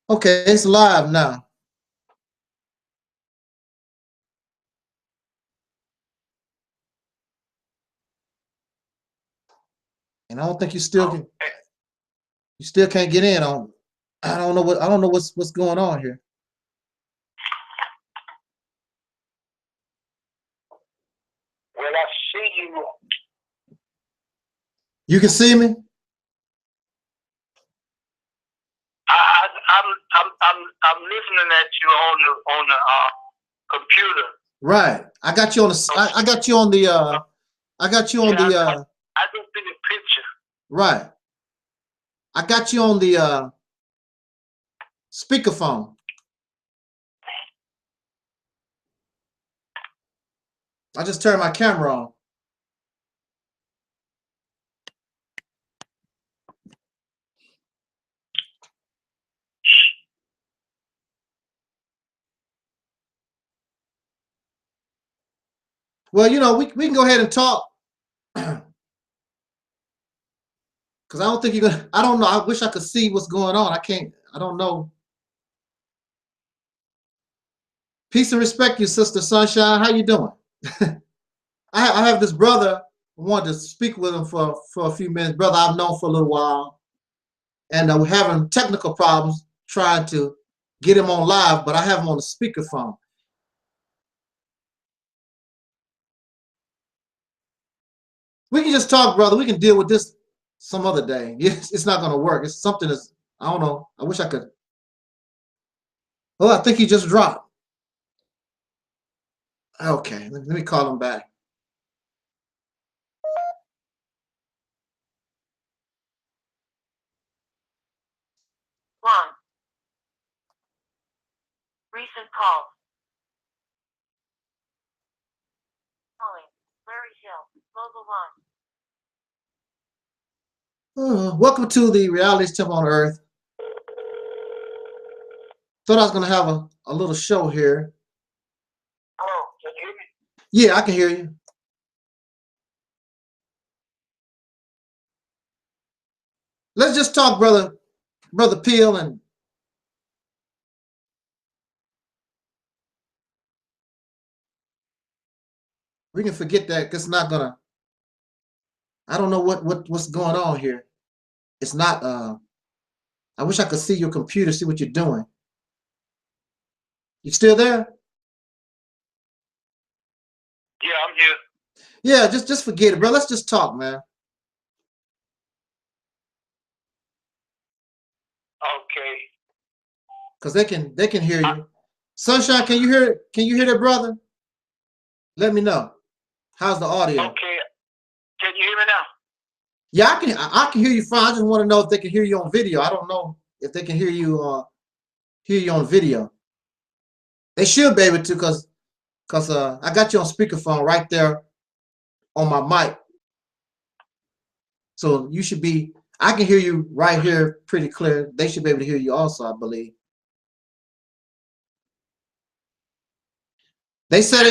Okay, it's live now. And I don't think you still can. You still can't get in on. I don't know what's going on here. Well, I see you. You can see me. I'm listening at you on the computer. Right. I got you on the. I got you on the. I got you on the. I can see the picture. Right. I got you on the speakerphone. I just turned my camera on. Well, you know, we can go ahead and talk. Because I don't think you're gonna. I don't know. I wish I could see what's going on. I can't. I don't know. Peace and respect, you sister Sunshine. How you doing? I have this brother. I wanted to speak with him for a few minutes. Brother I've known for a little while, and we're having technical problems trying to get him on live, but I have him on the speakerphone. We can just talk, brother. We can deal with this some other day. It's not going to work. It's something that's, I don't know. I wish I could. Oh, I think he just dropped. Okay, let me call him back. One. Recent call. Calling. Larry Hill. Mobile 1. Welcome to the Realist Temple on Earth. Thought I was going to have a little show here. Hello, can you hear me? Yeah, I can hear you. Let's just talk, brother Peel, and we can forget that because it's not gonna. I don't know what's going on here. It's not. I wish I could see your computer, see what you're doing. You still there? Yeah, I'm here. Yeah, just forget it, bro. Let's just talk, man. Okay. Because they can hear you. Sunshine, can you hear it? Can you hear that, brother? Let me know. How's the audio? Okay. Can you hear me now? Yeah, I can hear you fine. I just want to know if they can hear you on video. I don't know if they can hear you on video. They should be able to, because I got you on speakerphone right there on my mic. So you should be, I can hear you right here pretty clear. They should be able to hear you also, I believe. They said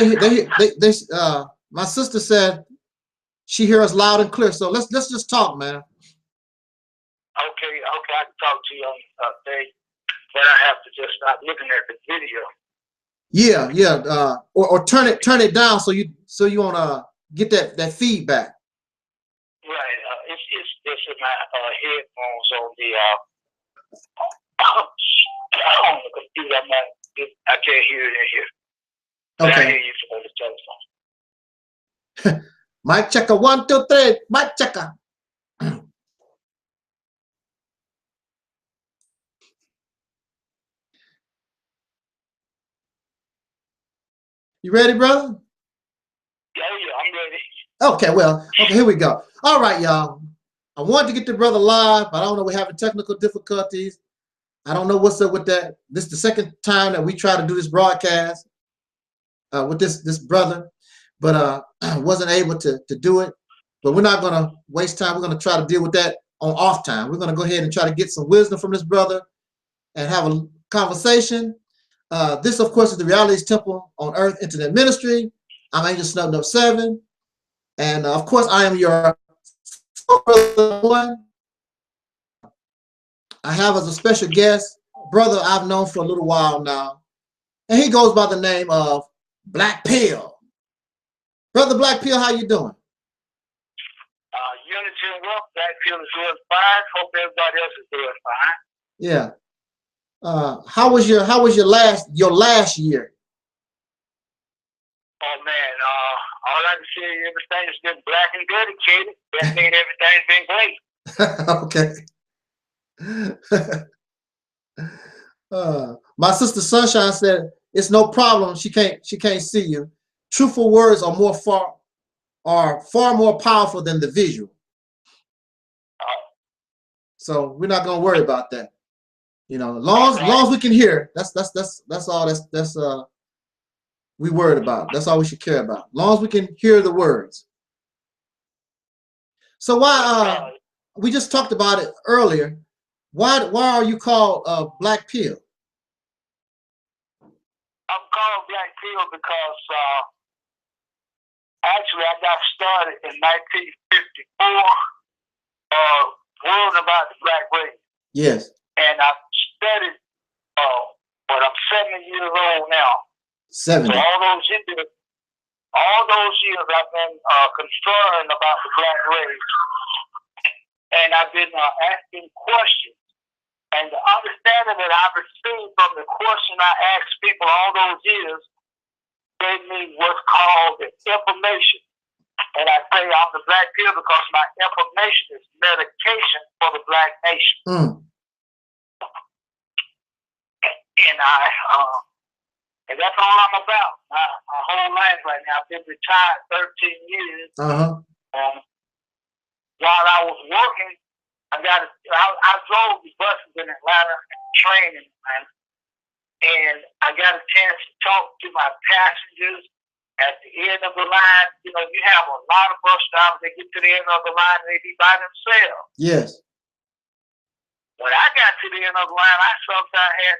my sister said she hears us loud and clear. So let's just talk, man. Okay, I can talk to you on day, but I have to just stop looking at the video. Yeah. Or turn it down so you wanna get that feedback. Right. It's in my headphones on the computer. I can't hear it in here. Okay. I hear you on the telephone. Mic checker 1, 2, 3. Mic checker. You ready, brother? Yeah, I'm ready. Okay, okay, here we go. All right, y'all. I wanted to get the brother live, but I don't know, we're having technical difficulties. I don't know what's up with that. This is the second time that we try to do this broadcast with this brother, but wasn't able to do it. But we're not gonna waste time. We're gonna try to deal with that on off time. We're gonna go ahead and try to get some wisdom from this brother and have a conversation. This, of course, is the Realist Temple on Earth Internet Ministry. I'm Angelsnupnup7, and of course, I am your brother one. I have as a special guest brother I've known for a little while now, and he goes by the name of Black Pill. Brother Black Pill, how you doing? Unity and wealth, Black Pill is doing fine. Hope everybody else is doing fine. Yeah. How was your last year? Oh man, all I can say is everything's been black and dedicated. That means everything's been great. Okay. My sister Sunshine said it's no problem. She can't see you. Truthful words are far more powerful than the visual. So we're not gonna worry about that. You know, as long as we can hear, that's all that's we worried about. That's all we should care about. As long as we can hear the words. So why we just talked about it earlier. Why are you called Black Pill? I'm called Black Pill because actually I got started in 1954 worrying about the black race. Yes. And I studied, but I'm 70 years old now. 70. So all those years I've been concerned about the black race. And I've been asking questions. And the understanding that I've received from the question I asked people all those years gave me what's called the information. And I say I'm the Black Pill because my information is medication for the black nation. And that's all I'm about. My whole life right now. I've been retired 13 years. While I was working, I drove the buses in Atlanta, trained in Atlanta, and I got a chance to talk to my passengers at the end of the line. You know, you have a lot of bus drivers, they get to the end of the line and they be by themselves. Yes. When I got to the end of the line, I sometimes had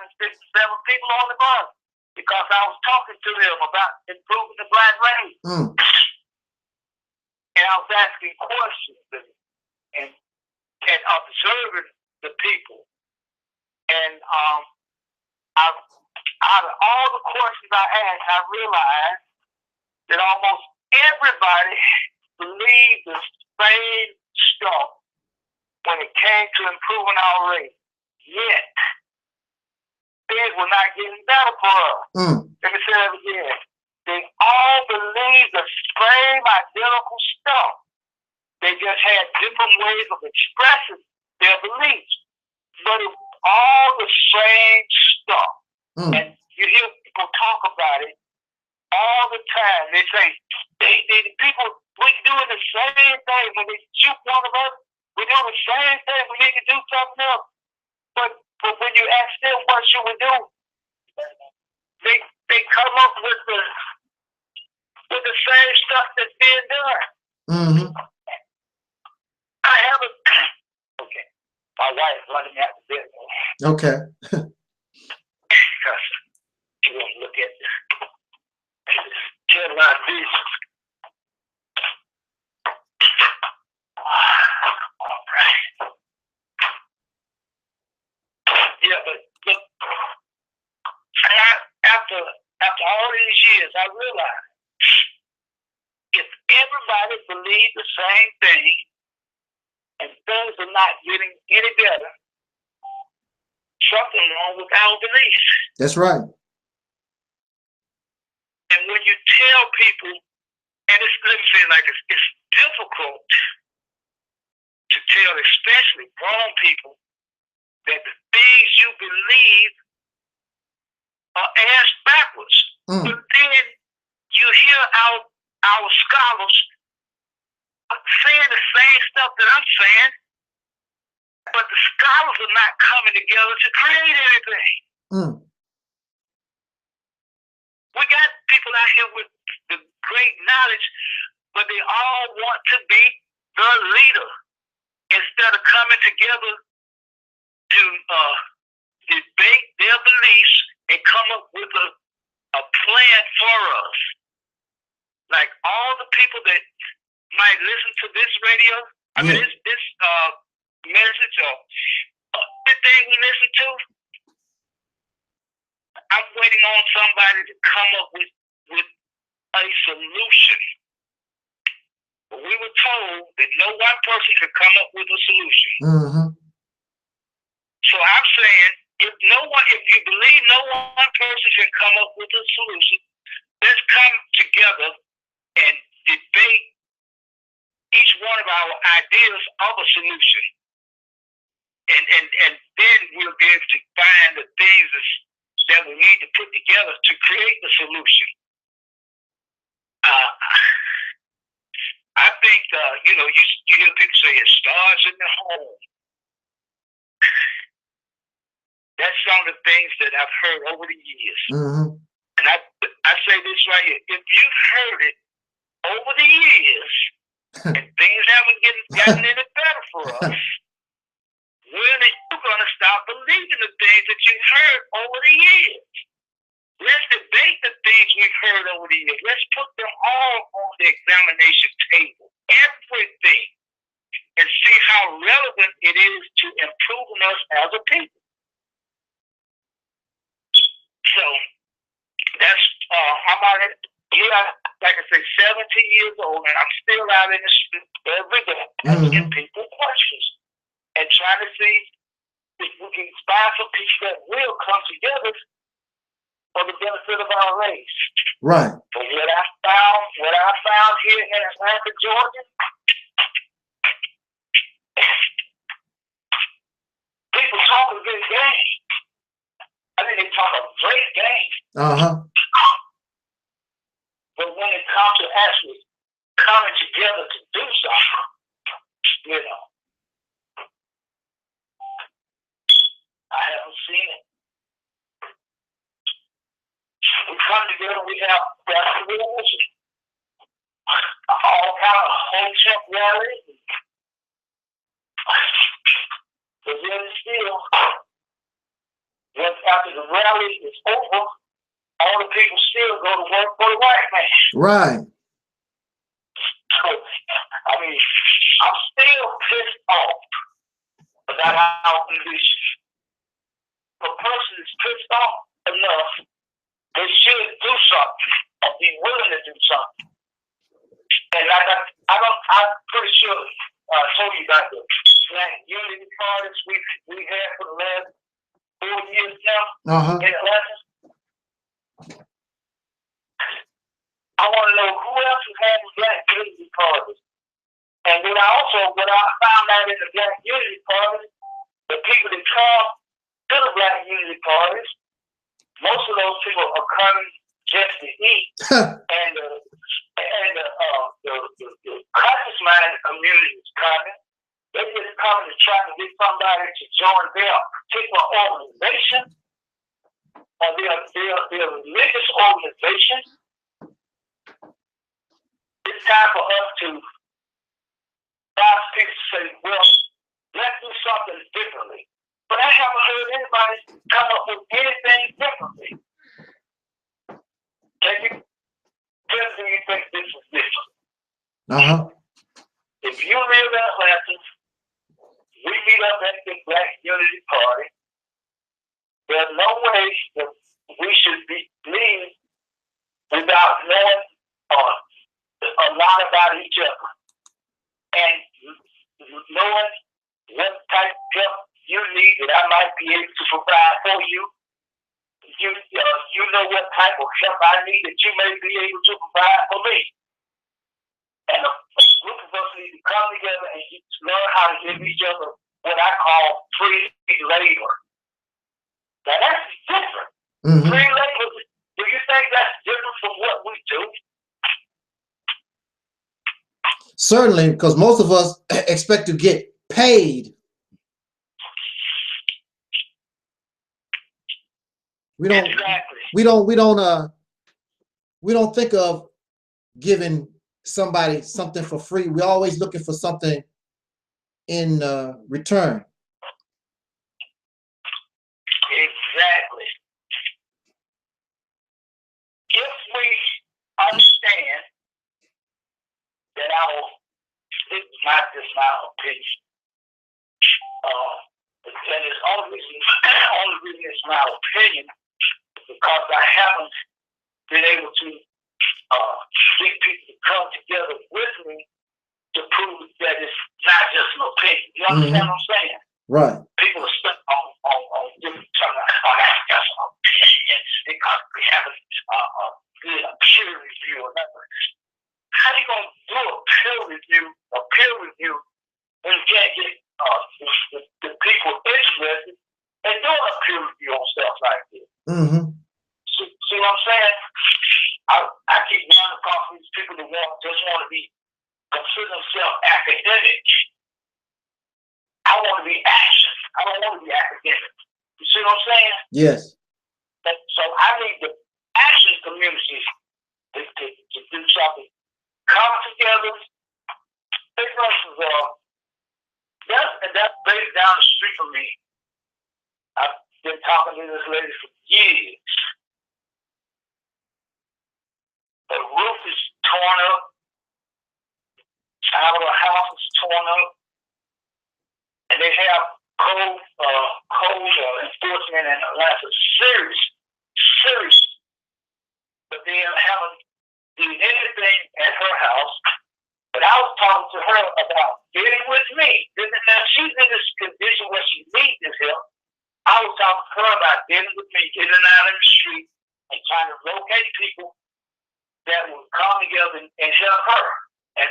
5 and 6 and 7 people on the bus because I was talking to them about improving the black race. And I was asking questions and observing the people. And out of all the questions I asked, I realized that almost everybody believed the same stuff when it came to improving our race. Yet, things were not getting better for us. Let me say that again. They all believed the same identical stuff. They just had different ways of expressing their beliefs. But it's all the same stuff. And you hear people talk about it all the time. They say, people, we're doing the same thing. When they shoot one of us, we're doing the same thing. We need to do something else. But when you ask them what should we do, they come up with the same stuff that's being done. I haven't. Okay, my wife running me out the business. Okay. Because she wants to look at this. Tell my vision. All right. Yeah, but look, after all these years, I realized if everybody believed the same thing and things are not getting any better, something wrong with our beliefs. That's right. And when you tell people, and let me say it like this, it's difficult to tell, especially grown people, that the things you believe are ass backwards. But then you hear our scholars saying the same stuff that I'm saying, but the scholars are not coming together to create anything. We got people out here with the great knowledge, but they all want to be the leader instead of coming together to debate their beliefs and come up with a plan for us. Like all the people that might listen to this radio, this message or the thing we listen to, I'm waiting on somebody to come up with a solution. But we were told that no one person could come up with a solution. Mm-hmm. So I'm saying, if you believe no one person can come up with a solution, let's come together and debate each one of our ideas of a solution. And then we'll be able to find the things that we need to put together to create the solution. I think, you hear people say it starts in the home. That's some of the things that I've heard over the years. Mm-hmm. And I say this right here. If you've heard it over the years and things haven't gotten any better for us, when are you going to stop believing the things that you've heard over the years? Let's debate the things we've heard over the years. Let's put them all on the examination table. Everything. And see how relevant it is to improving us as a people. So that's I'm out here, like I say, 70 years old, and I'm still out in the street every day asking people questions and trying to see if we can find some people that will come together for the benefit of our race. Right. But what I found here in Atlanta, Georgia, people talk a good game. I think they talk a great game. Uh-huh. But when it comes to actually coming together to do something, I haven't seen it. We come together, we have festivals, all kind of hotel rallies. But then still, after the rally is over, all the people still go to work for the white man. Right. So, I mean, I'm still pissed off about our condition. If a person is pissed off enough, they should do something or be willing to do something. And I'm pretty sure I told you about the Black Unity parties we had for the last 4 years now in Atlanta. I want to know who else is having Black Unity parties. And then what I found out in the Black Unity parties, the people that come to the Black Unity parties, most of those people are coming just to eat. and the conscious mind community is coming. They're just coming to try to get somebody to join their particular organization or their religious organization. It's time for us to ask people to say, well, let's do something differently. But I haven't heard anybody come up with anything differently. Can you tell me you think this is different? If you live in Atlanta, we meet up at the Black Unity Party. There's no way that we should leave without knowing a lot about each other and knowing what type of help you need that I might be able to provide for you. You know what type of help I need that you may be able to provide for me. And a group of us need to come together and learn how to give each other what I call free labor. Now that's different. Free labor, do you think that's different from what we do? Certainly, because most of us expect to get paid. We don't. Exactly. We don't think of giving somebody something for free. We're always looking for something in return. Exactly. If we understand that this is not just my opinion, and it's only reason it's my opinion because I haven't been able to get people to come together with me to prove that it's not just an opinion. You understand what I'm saying? Right. People are stuck on different terms. Oh, that's just an opinion because we haven't did a peer review or nothing. How are you going to do a peer review when you can't get the people interested in doing a peer review on stuff like this? Mm-hmm. See what I'm saying? I keep running across these people that just want to be consider themselves academic. I want to be action. I don't want to be academic. You see what I'm saying? Yes. So I need the action community to do something. Come together. Big versus that's based down the street from me. I've been talking to this lady for years. The roof is torn up. Half of the house is torn up. And they have code enforcement in Atlanta. Serious. But they haven't done anything at her house. But I was talking to her about getting with me. Now she's in this condition where she needs this help. I was talking to her about getting with me, getting out in the street, and trying to locate people that would come together and help her. And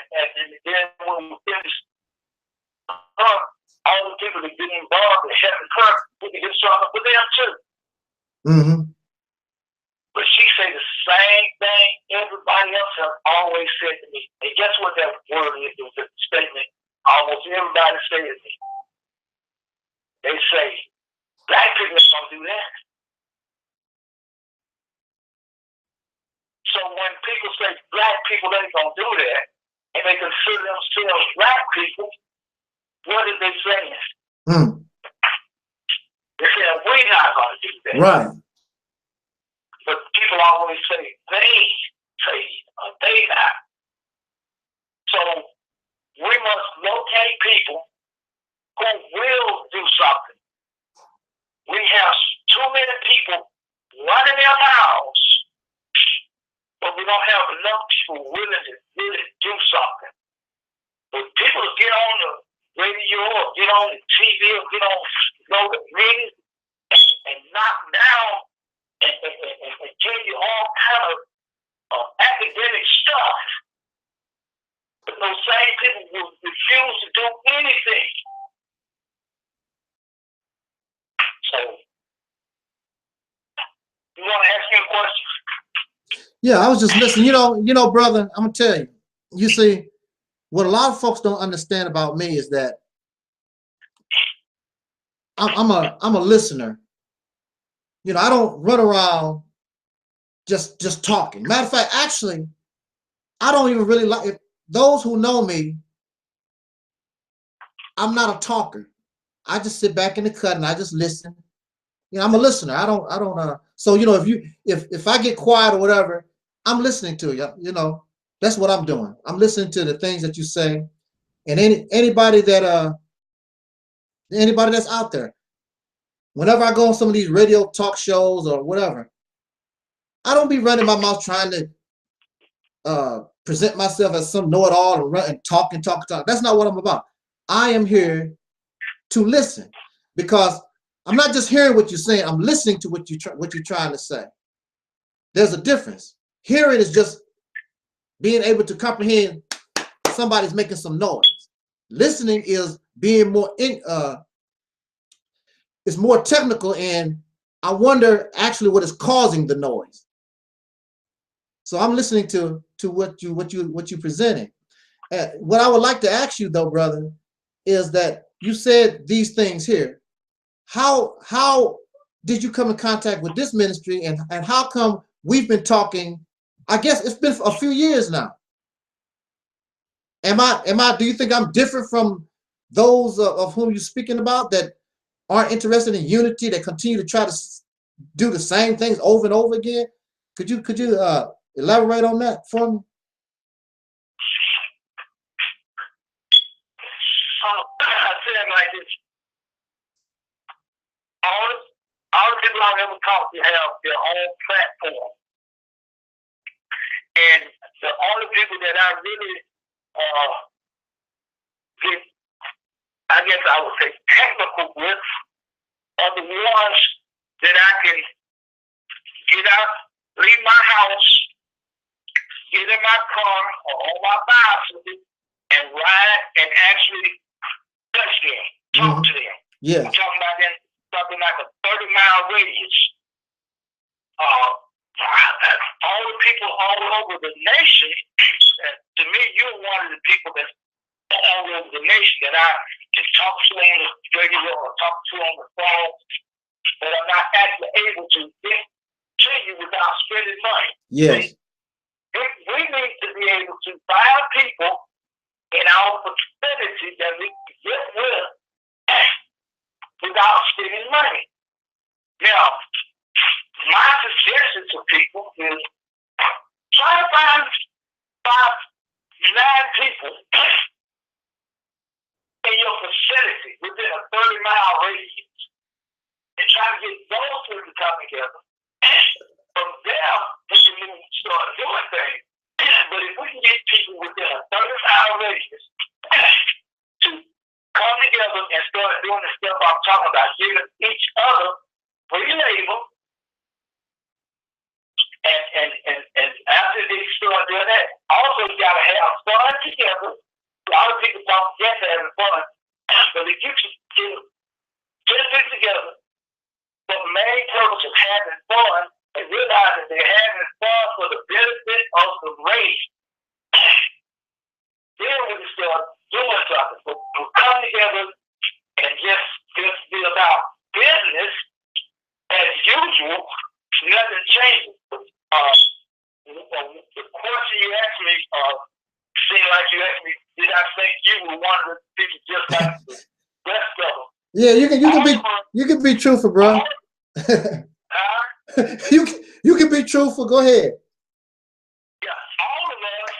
then when we finish her, all the people that get involved in helping her, we can get started with them too. Mm-hmm. But she said the same thing everybody else has always said to me. And guess what that word is? It was a statement almost everybody said to me. They say, black people ain't gonna do that. So when people say black people ain't gonna do that, and they consider themselves black people, what are they saying? They say, we're not gonna do that. Right. But people always say, they not. So we must locate people who will do something. We have too many people running their mouths, but we don't have enough people willing to really do something. But people get on the radio or get on the TV or get on the meetings and knock down and tell you all kind of academic stuff. But those same people will refuse to do anything. So, you want to ask me a question? Yeah, I was just listening. You know, brother, I'm gonna tell you. You see, what a lot of folks don't understand about me is that I'm a listener. You know, I don't run around just talking. Matter of fact, actually, I don't even really like it. Those who know me, I'm not a talker. I just sit back in the cut and I just listen. You know, I'm a listener. I don't so you know, if I get quiet or whatever, I'm listening to you. You know, that's what I'm doing. I'm listening to the things that you say. And anybody that's out there, whenever I go on some of these radio talk shows or whatever, I don't be running my mouth trying to present myself as some know-it-all and run and talk. That's not what I'm about. I am here to listen, because I'm not just hearing what you're saying. I'm listening to what you're trying to say. There's a difference. Hearing is just being able to comprehend somebody's making some noise. Listening is being more it's more technical, and I wonder actually what is causing the noise. So I'm listening to what you presenting. What I would like to ask you though, brother, is that you said these things here. How did you come in contact with this ministry, and how come we've been talking? I guess it's been a few years now. Do you think I'm different from those of whom you're speaking about that aren't interested in unity, that continue to try to do the same things over and over again? Could you elaborate on that for me? I said like this. all the people I've ever talked to have their own platform. And the only people that I really get, I guess I would say, technical with are the ones that I can get out, leave my house, get in my car or on my bicycle, and ride and actually touch them, talk to them. Yeah. I'm talking about them, something like a 30-mile radius. All the people all over the nation, to me, you're one of the people that's all over the nation that I can talk to on the radio or talk to on the phone, but I'm not actually able to get to you without spending money. Yes. We need to be able to find people in our vicinity that we can get with without spending money. Now, my suggestion to people is try to find 9 people in your vicinity within a 30-mile radius and try to get those two to come together. From there, we can start doing things. But if we can get people within a 30-mile radius to come together and start doing the stuff I'm talking about, giving each other free labor, and after they start doing that, also you gotta have fun together. A lot of people don't get to having fun, but if you can get this together, the main purpose of having fun and realize that they're having fun for the benefit of the race, then we can start doing something. We'll come together and just be about business as usual. Nothing changes. The question you asked me seemed like you asked me, did I think you were one of the people just like the rest of them? Yeah, you can be truthful, bro. You can be truthful. Go ahead. Yeah, all of us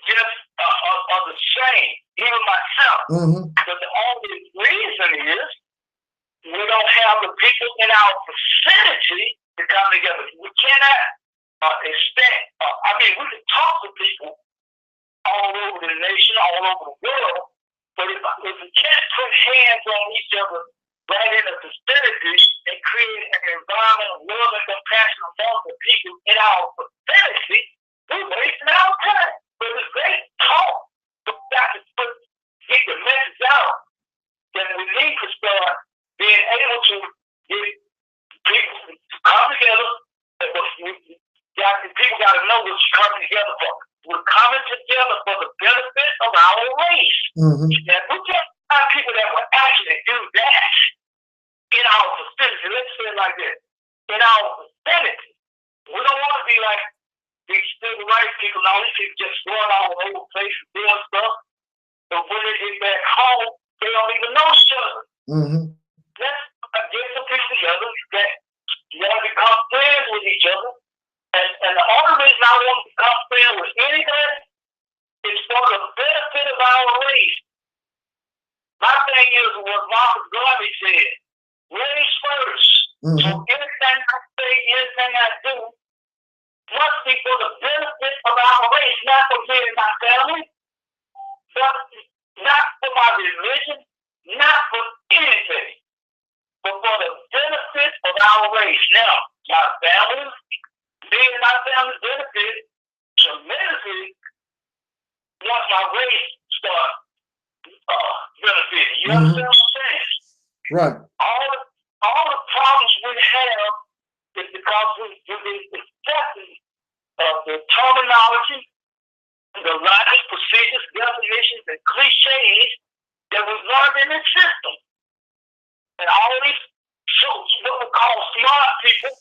just are the same, even myself. But the only reason is we don't have the people in our vicinity to come together. We cannot expect. We can talk to people all over the nation, all over the world, but if we can't put hands on each other right in the vicinity and create an environment of love and compassion among the people in our vicinity, we're wasting our time. But if they talk, we got to get the message out, then we need to start being able to get people to come together. People got to know what you're coming together for. We're coming together for the benefit of our race. And we can't find people that will actually do that in our vicinity. Let's say it like this. In our vicinity. We don't want to be like these civil rights people. Now these people just going all over the place and doing stuff. But when they get back home, they don't even know each other. Let's get some people together that want to become friends with each other. And the only reason I want to become friends with anybody is for the benefit of our race. My thing is what Marcus Garvey said, race first. So anything I say, anything I do, must be for the benefit of our race, not for me and my family, but not for my religion, not for anything, but for the benefit of our race. Now, my family, me and my family benefit tremendously once my race start benefiting. You understand what I'm saying? Right. All the problems we have is because we've accepted the terminology, the logic, procedures, definitions, and cliches that we've learned in this system. And all these what we call smart people,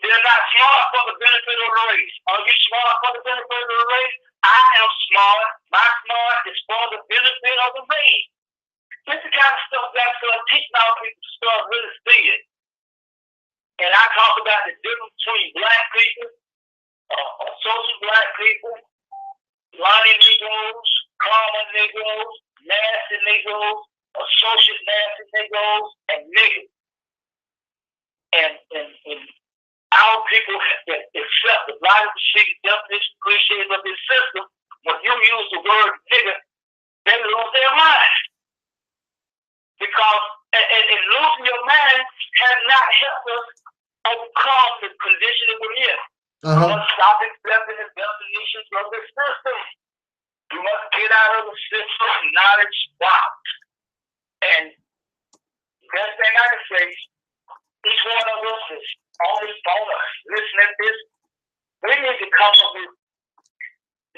they're not smart for the benefit of the race. Are you smart for the benefit of the race? I am smart. My smart is for the benefit of the race. This is the kind of stuff that's going to teach our people to start really seeing. And I talk about the difference between black people, social black people, Lonnie Negroes, common Negroes, nasty Negroes, associate nasty niggas and niggas. And our people accept the logic, procedure, definition, cliches of this system. When you use the word nigga, they lose their mind. Because and losing your mind has not helped us overcome the condition that we're in. We must stop accepting the definitions of the system. We must get out of the system knowledge box. And the best thing I can say, each one of us is on this phone listening to this. We need to come up with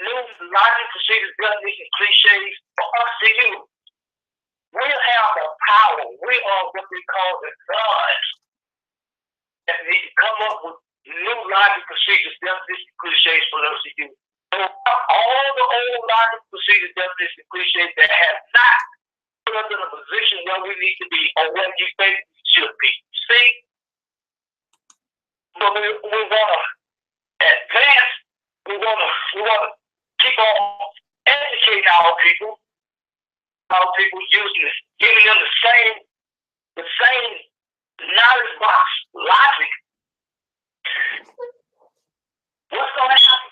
new logic, procedures, definitions, cliches for us to use. We have the power. We are what we call the gods. And we need to come up with new logic, procedures, definitions, cliches for us to use. So all the old logic, procedures, definitions, cliches that have not put us in a position where we need to be or where you think we should be. See? But we want to advance. We want to keep on educating our people using this, giving them the same knowledge box logic. What's going to happen?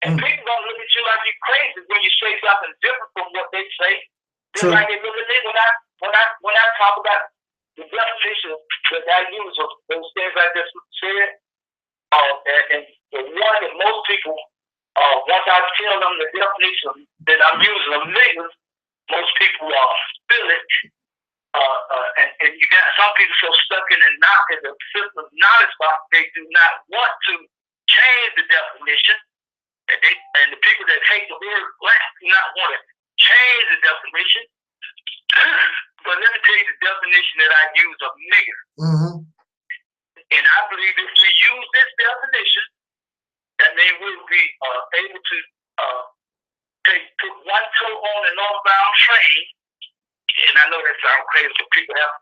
And people don't look at you like you're crazy when you say something different from what they say. Just like they look at me when I talk about the definition that I use of those things I just said, and the one that most people, once I tell them the definition that I'm using of niggas, most people feel it. And you got some people so stuck in the system knowledge box, they do not want to change the definition. And the people that hate the word black do not want to change the definition. But let me tell you the definition that I use of nigger. And I believe if we use this definition, that means we'll be able to put one toe on an northbound train. And I know that sounds crazy, but people have.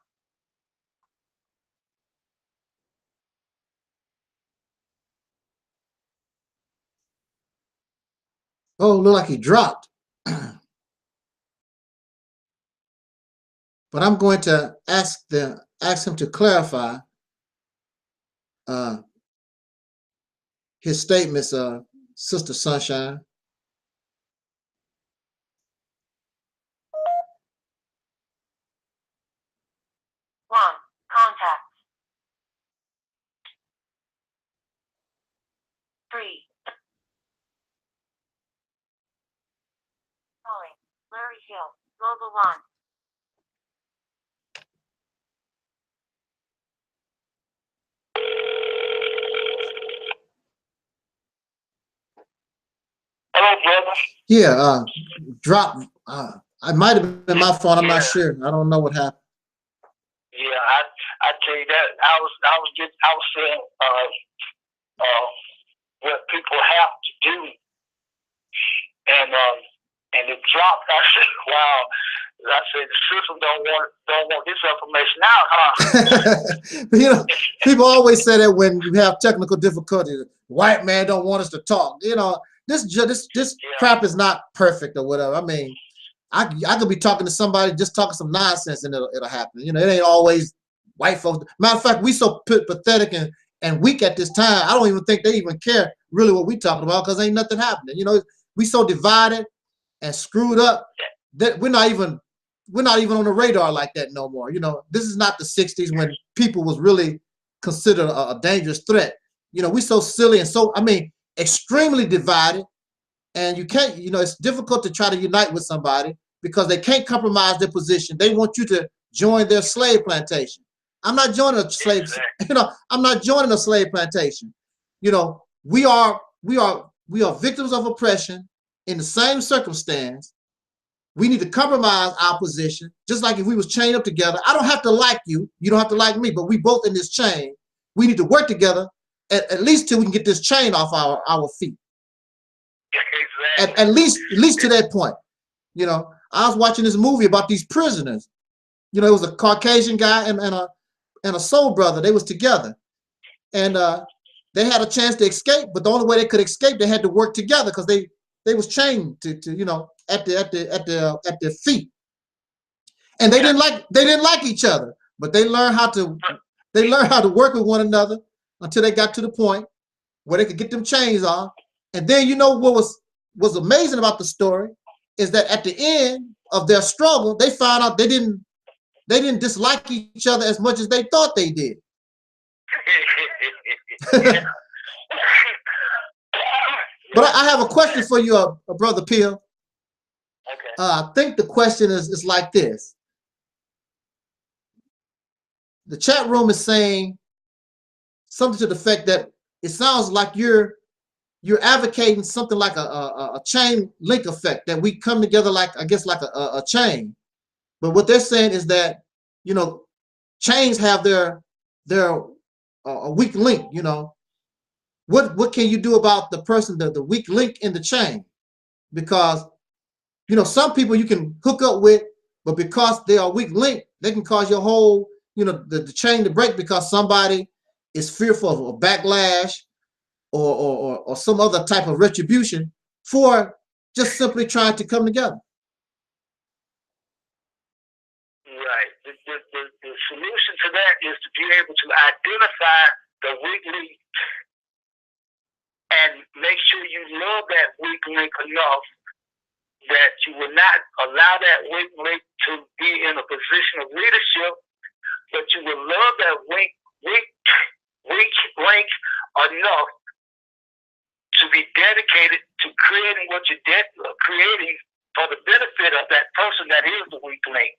Oh, look like he dropped. But I'm going to ask him to clarify his statements, Sister Sunshine. Contact. 3. Calling. Larry Hill. Global 1. Hello, brother. Yeah, drop. It might have been my fault. I'm not sure. I don't know what happened. Yeah, I tell you that I was saying what people have to do, and it dropped. I said, wow. I said the system don't want this information out, huh? You know, people always say that when you have technical difficulties, white man don't want us to talk. You know, this crap is not perfect or whatever. I mean, I could be talking to somebody, just talking some nonsense, and it'll happen. You know, it ain't always white folks. Matter of fact, we so pathetic and weak at this time. I don't even think they even care really what we talking about, because ain't nothing happening. You know, we so divided and screwed up that we're not even on the radar like that no more. You know, this is not the 60s when people was really considered a dangerous threat. You know, we so silly and so, I mean, extremely divided, and you can't, you know, it's difficult to try to unite with somebody because they can't compromise their position. They want you to join their slave plantation. I'm not joining a slave, you know, I'm not joining a slave plantation. You know, we are victims of oppression in the same circumstance. We need to compromise our position, just like if we was chained up together. I don't have to like you, you don't have to like me, but we both in this chain. We need to work together at least till we can get this chain off our feet. Exactly. At least to that point. You know, I was watching this movie about these prisoners. You know, it was a Caucasian guy and a soul brother. They was together, and they had a chance to escape, but the only way they could escape, they had to work together because they was chained to you know, at their feet. And they didn't like each other, but they learned how to work with one another until they got to the point where they could get them chains off. And then you know what was amazing about the story is that at the end of their struggle, they found out they didn't dislike each other as much as they thought they did. But I have a question for you, Brother Peel. Okay. I think the question is like this. The chat room is saying something to the effect that it sounds like you're advocating something like a chain link effect, that we come together like, I guess, like a chain. But what they're saying is that, you know, chains have their weak link, you know. What can you do about the person, the weak link in the chain? Because, you know, some people you can hook up with, but because they are weak link, they can cause your whole, you know, the chain to break because somebody is fearful of a backlash or some other type of retribution for just simply trying to come together. Right. The solution to that is to be able to identify the weak link and make sure you love that weak link enough that you will not allow that weak link to be in a position of leadership, but you will love that weak link enough to be dedicated to creating what you're creating for the benefit of that person that is the weak link.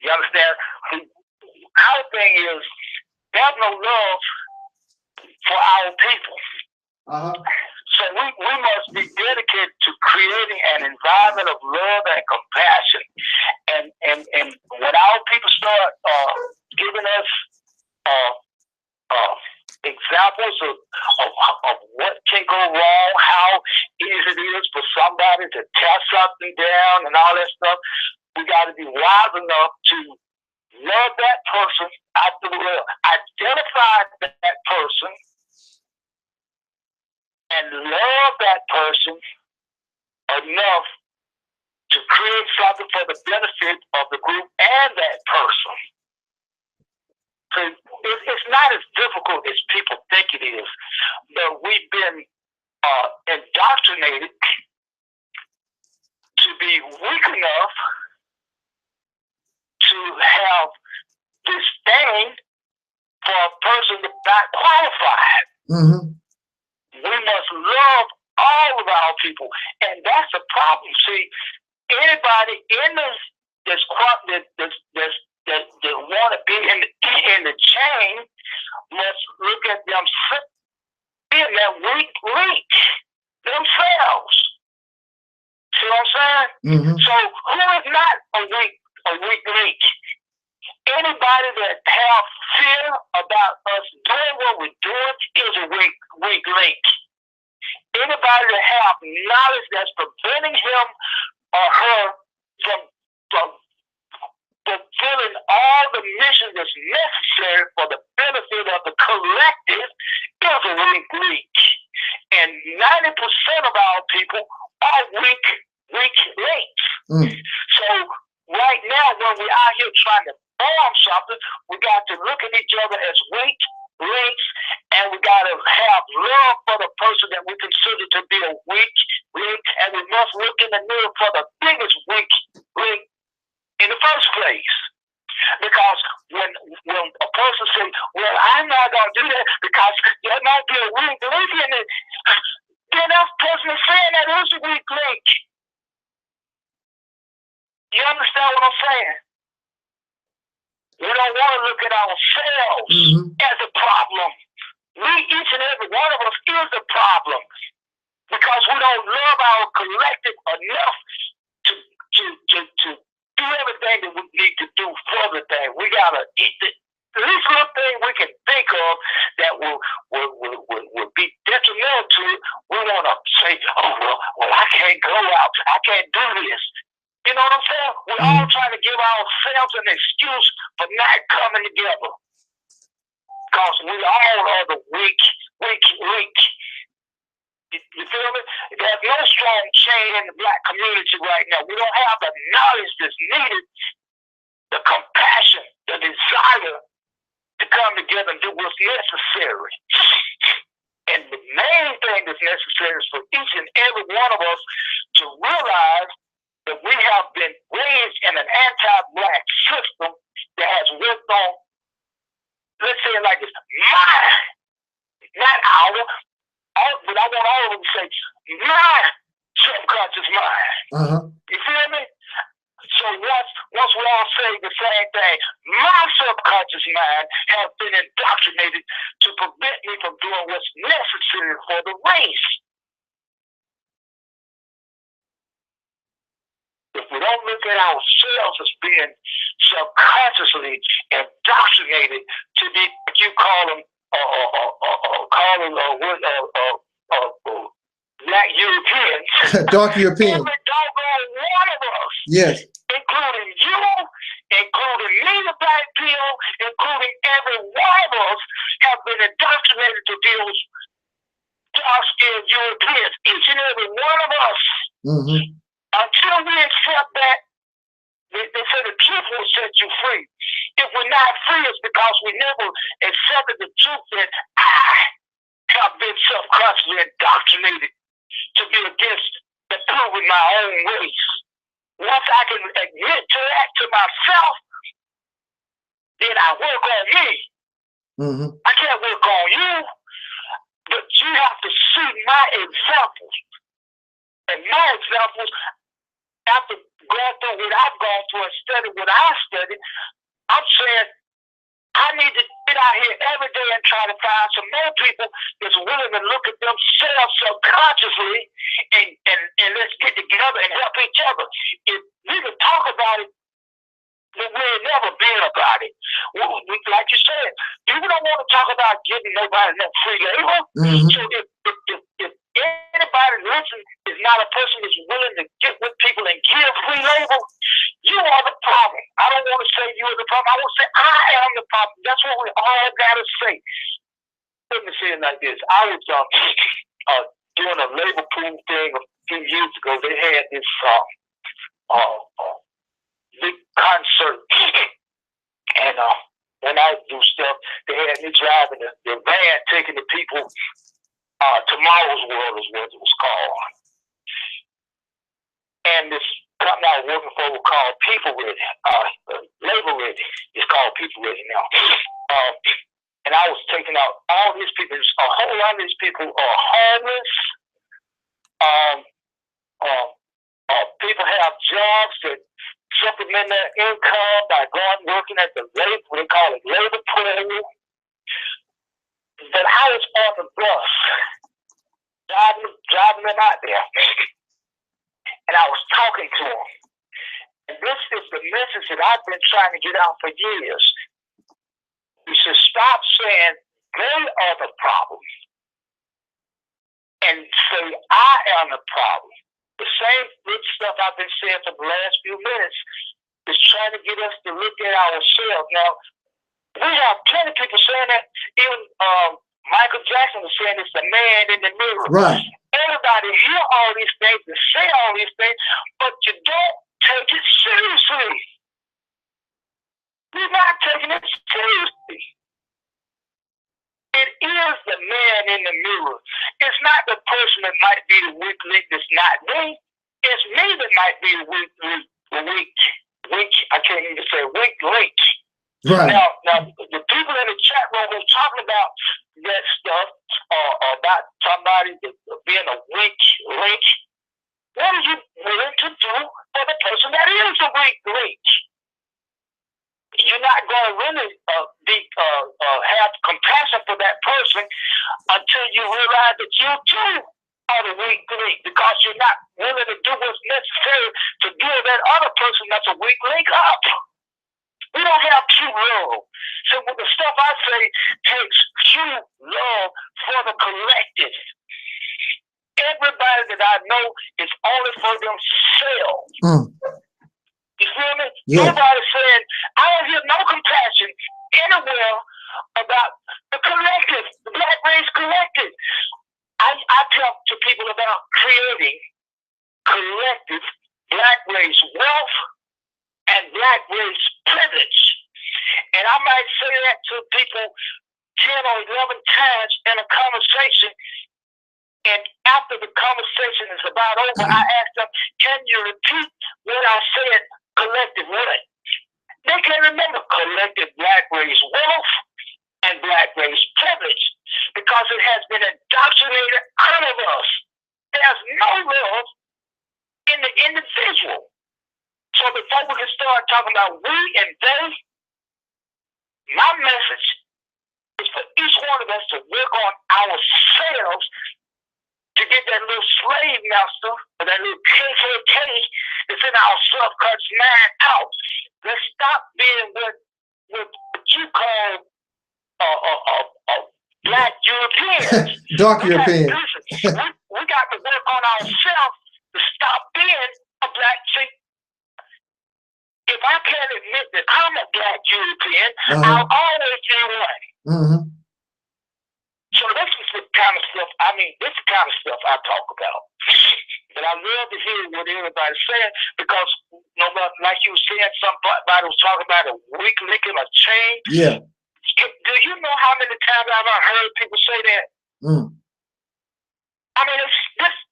You understand? Our thing is, there's no love for our people. So we must be dedicated to creating an environment of love and compassion. And when our people start giving us examples of what can go wrong, how easy it is for somebody to tear something down and all that stuff, we got to be wise enough to love that person after the will, identify that person, and love that person enough to create something for the benefit of the group and that person. So it's not as difficult as people think it is, but we've been indoctrinated to be weak enough to have disdain for a person that's not qualified. We must love all of our people, and that's a problem. See, anybody in this that want to be in the chain must look at them being that weak link themselves. See what I'm saying? So who is not a weak link? Anybody that have fear about us doing what we're doing is a weak link. Anybody that have knowledge that's preventing him or her from fulfilling all the mission that's necessary for the benefit of the collective is a weak link. And 90% of our people are weak links. So right now, when we're out here trying to form something, we got to look at each other as weak links, and we got to have love for the person that we consider to be a weak link, and we must look in the mirror for the biggest weak link in the first place. Because when a person says, well, I'm not going to do that because there might be a weak link in it, then that person is saying that is a weak link. You understand what I'm saying? We don't want to look at ourselves as a problem. Each and every one of us is a problem because we don't love our collective enough to do everything that we need to do for the thing. We got to eat the least little thing we can think of that will be detrimental to it. We want to say, oh, well, I can't go out. I can't do this. You know what I'm saying? We're all trying to give ourselves an excuse for not coming together. Because we all are the weak link. You feel me? There's no strong chain in the black community right now. We don't have the knowledge that's needed necessary. And the main thing that's necessary is for each and every one of us to realize that we have been raised in an anti-black system that has worked on, let's say it like this, mine, not our, but I want all of them to say, my subconscious mind. You feel me? So once we all say the same thing, my subconscious mind has been indoctrinated to prevent me from doing what's necessary for the race. If we don't look at ourselves as being subconsciously indoctrinated to be, you call them, black Europeans, dark Europeans, every doggone one of us, yes, including you, including me, the black people, including every one of us, have been indoctrinated to be those dark-skinned Europeans, each and every one of us. Until we accept that, they say the truth will set you free. If we're not free, it's because we never accepted the truth that I have been subconsciously indoctrinated to be against improving my own race. Once I can admit to that to myself, then I work on me. I can't work on you, but you have to see my examples. And my examples, after going through what I've gone through and studied what I studied, I'm saying I need to get out here every day and try to find some more people that's willing to look at themselves subconsciously and let's get together and help each other. If we can talk about it, then we ain't never been about it. Like you said, people don't want to talk about giving nobody no free labor. So if anybody listening is not a person that's willing to get with people and give free labor, you are the problem. I don't want to say you are the problem. I want to say I am the problem. That's what we all got to say. Let me say it like this. I was doing a labor pool thing a few years ago. They had this big concert. And when I do stuff, they had me driving the van, taking the people. Tomorrow's World is what it was called. And this company I was working for was called People Ready. Labor Ready. It's called People Ready now. And I was taking out all these people. A whole lot of these people are homeless. People have jobs that supplement their income by going working at the labor, they call it labor pool. But I was on the bus, driving them out there, and I was talking to them. And this is the message that I've been trying to get out for years. We should stop saying they are the problem and say I am the problem. The same good stuff I've been saying for the last few minutes is trying to get us to look at ourselves. Now, we have plenty of people saying that. Even Michael Jackson was saying it's the man in the mirror. Right. Everybody hear all these things and say all these things, but you don't take it seriously. You're not taking it seriously. It is the man in the mirror. It's not the person that might be the weak link that's not me. It's me that might be the weak link. I can't even say weak link. Right. Now, the people in the chat room were talking about that stuff, about somebody being a weak link. What are you willing to do for the person that is a weak link? You're not going to really have compassion for that person until you realize that you too are the weak link, because you're not willing to do what's necessary to build that other person that's a weak link up. We don't have true love. So with the stuff I say takes true love for the collective. Everybody that I know is only for themselves. You feel me? Yeah. Nobody's saying, I don't hear no compassion anywhere about the collective, the Black race collective. I talk to people about creating collective Black race wealth and Black race privilege. And I might say that to people 10 or 11 times in a conversation, and after the conversation is about over, I ask them, can you repeat what I said collective way? They can't remember collective black race wealth and black race privilege because it has been indoctrinated out of us. There's no love in the individual. So before we can start talking about we and they, my message is for each one of us to work on ourselves to get that little slave master or that little KKK that's in our subconscious mind out. Let's stop being what you call black Europeans. Dark European. We got to work on ourselves to stop being a black. See, if I can't admit that I'm a black European, I'll always be one. So this is the kind of stuff, this is the kind of stuff I talk about. But I love to hear what everybody's saying because, like you were saying, somebody was talking about a weak link in a chain. Yeah. Do you know how many times I've heard people say that?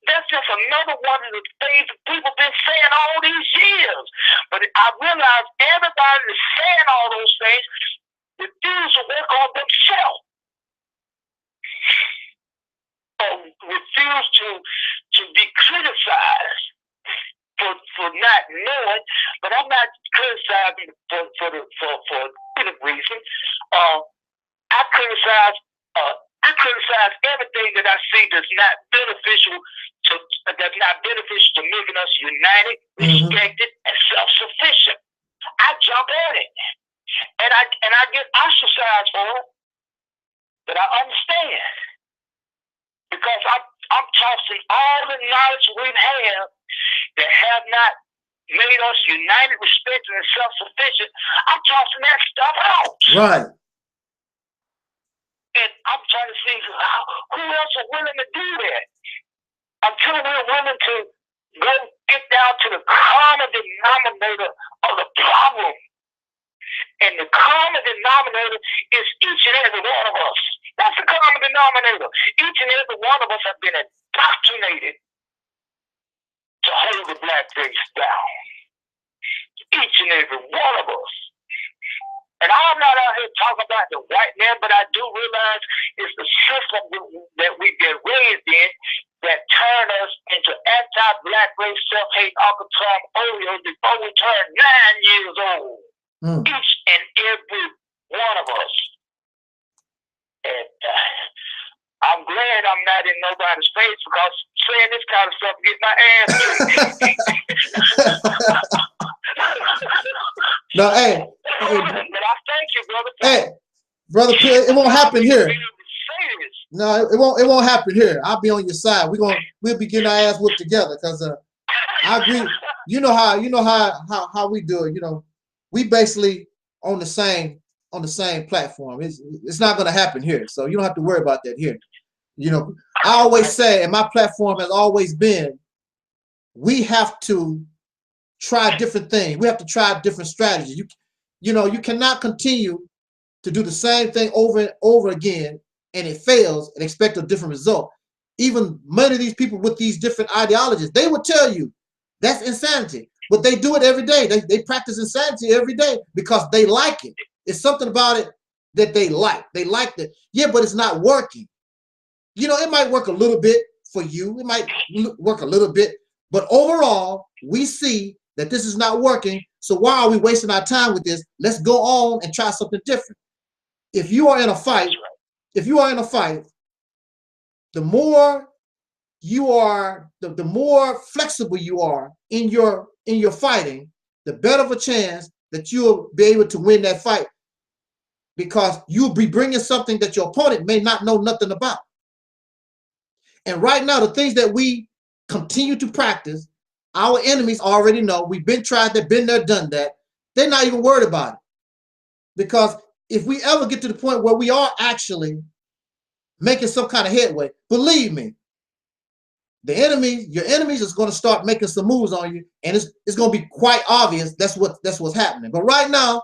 That's just another one of the things that people have been saying all these years. But I realize everybody that's saying all those things refuse to work on themselves. Or refuse to be criticized for not knowing, but I'm not criticizing for a negative reason. I criticize everything that I see that's not beneficial to making us united, respected, and self-sufficient. I jump at it, and I get ostracized for it, but I understand because I'm tossing all the knowledge we've had that have not made us united, respected, and self-sufficient. I'm tossing that stuff out. Right. And I'm trying to see who else are willing to do that. Until we're willing to go get down to the common denominator of the problem. And the common denominator is each and every one of us. That's the common denominator. Each and every one of us have been indoctrinated to hold the black race down. Each and every one of us. And I'm not out here talking about the white man, but I do realize it's the system that we get raised in that turn us into anti-black race, self-hate, alcohol, Oreos before we turn 9 years old. Each and every one of us. And I'm glad I'm not in nobody's face because saying this kind of stuff get my ass kicked. No, hey. But I thank you, brother. Hey, brother, it won't happen here. No, it won't happen here. I'll be on your side. We'll be getting our ass whooped together because I agree. You know how we do it. We basically on the same platform. It's not going to happen here, so you don't have to worry about that here. I always say, and my platform has always been, we have to try different things. We have to try different strategies. You cannot continue to do the same thing over and over again and it fails and expect a different result. Even many of these people with these different ideologies, they will tell you that's insanity. But they do it every day. They practice insanity every day because they like it. It's something about it that they like. They like it. Yeah, but it's not working. It might work a little bit for you. It might work a little bit. But overall, we see that this is not working. So why are we wasting our time with this? Let's go on and try something different. If you are in a fight, the more you are, the more flexible you are in your fighting, the better of a chance that you'll be able to win that fight because you'll be bringing something that your opponent may not know nothing about. And right now, the things that we continue to practice, our enemies already know. We've been tried, they've been there, done that. They're not even worried about it. Because if we ever get to the point where we are actually making some kind of headway, believe me, your enemies is going to start making some moves on you, and it's going to be quite obvious that's what's happening. But right now,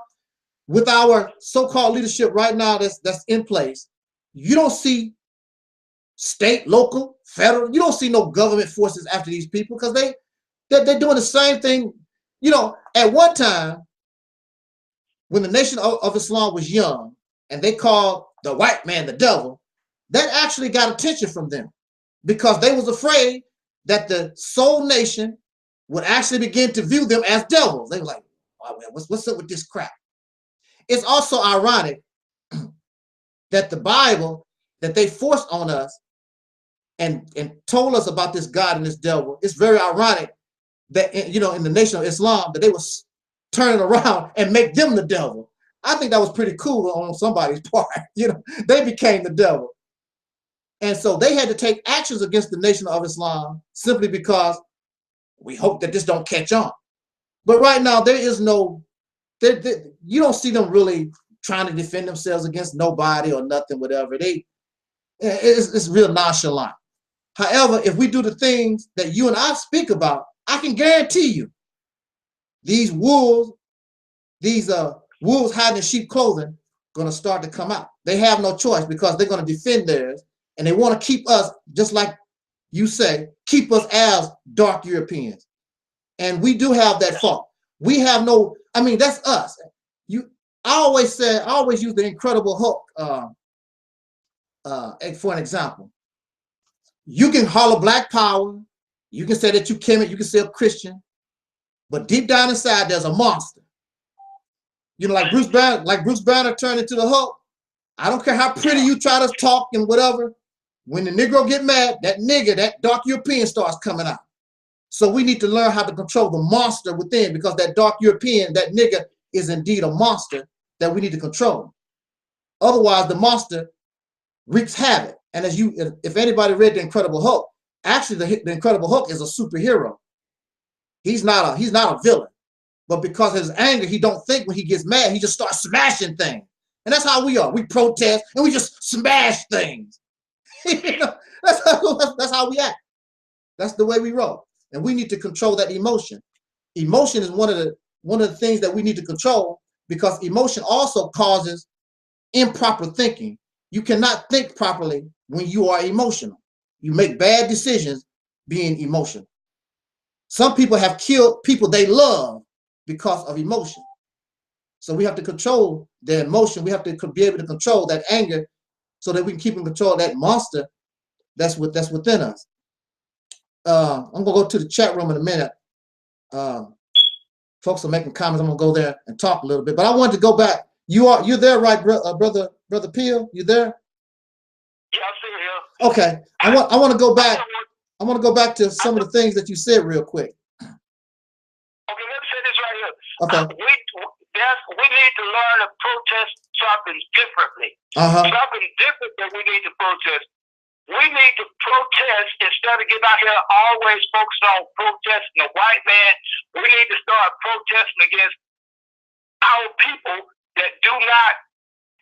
with our so-called leadership right now that's in place, you don't see state, local, federal, you don't see no government forces after these people because they're doing the same thing. You know, at one time, when the Nation of Islam was young and they called the white man the devil, that actually got attention from them because they was afraid that the soul nation would actually begin to view them as devils. They were like, oh, what's up with this crap? It's also ironic that the Bible that they forced on us and told us about this God and this devil, it's very ironic that, you know, in the Nation of Islam, that they was turning around and make them the devil. I think that was pretty cool on somebody's part. You know, they became the devil. And so they had to take actions against the Nation of Islam simply because we hope that this don't catch on. But right now, there is no, you don't see them really trying to defend themselves against nobody or nothing, whatever. It's real nonchalant. However, if we do the things that you and I speak about, I can guarantee you, these wolves hiding in sheep clothing, going to start to come out. They have no choice because they're going to defend theirs, and they want to keep us, just like you say, keep us as dark Europeans. And we do have that fault. We have no, I mean, that's us. I always use the Incredible Hulk for an example. You can holler black power, you can say that you Kemet, you can say a Christian, but deep down inside there's a monster. You know, like Bruce Banner turned into the Hulk. I don't care how pretty you try to talk and whatever. When the Negro get mad, that nigga, that dark European starts coming out. So we need to learn how to control the monster within, because that dark European, that nigga, is indeed a monster that we need to control. Otherwise, the monster wreaks havoc. And if anybody read the Incredible Hulk, actually the Incredible Hulk is a superhero. He's not a villain. But because of his anger, he don't think when he gets mad, he just starts smashing things. And that's how we are. We protest and we just smash things. You know, that's how we act. That's the way we roll. And we need to control that emotion. Emotion is one of the things that we need to control, because emotion also causes improper thinking. You cannot think properly when you are emotional. You make bad decisions being emotional. Some people have killed people they love because of emotion. So we have to control the emotion. We have to be able to control that anger so that we can keep in control of that monster that's within us. I'm gonna go to the chat room in a minute. Folks are making comments. I'm gonna go there and talk a little bit. But I wanted to go back. You're there, right, brother Peel? You there? Yeah, I'm still here. Okay. I want to go back. I want to go back to some of the things that you said real quick. Okay, let me say this right here. Okay. We need to learn to protest something differently. Something different that we need to protest. We need to protest instead of getting out here always focused on protesting the white man. We need to start protesting against our people that do not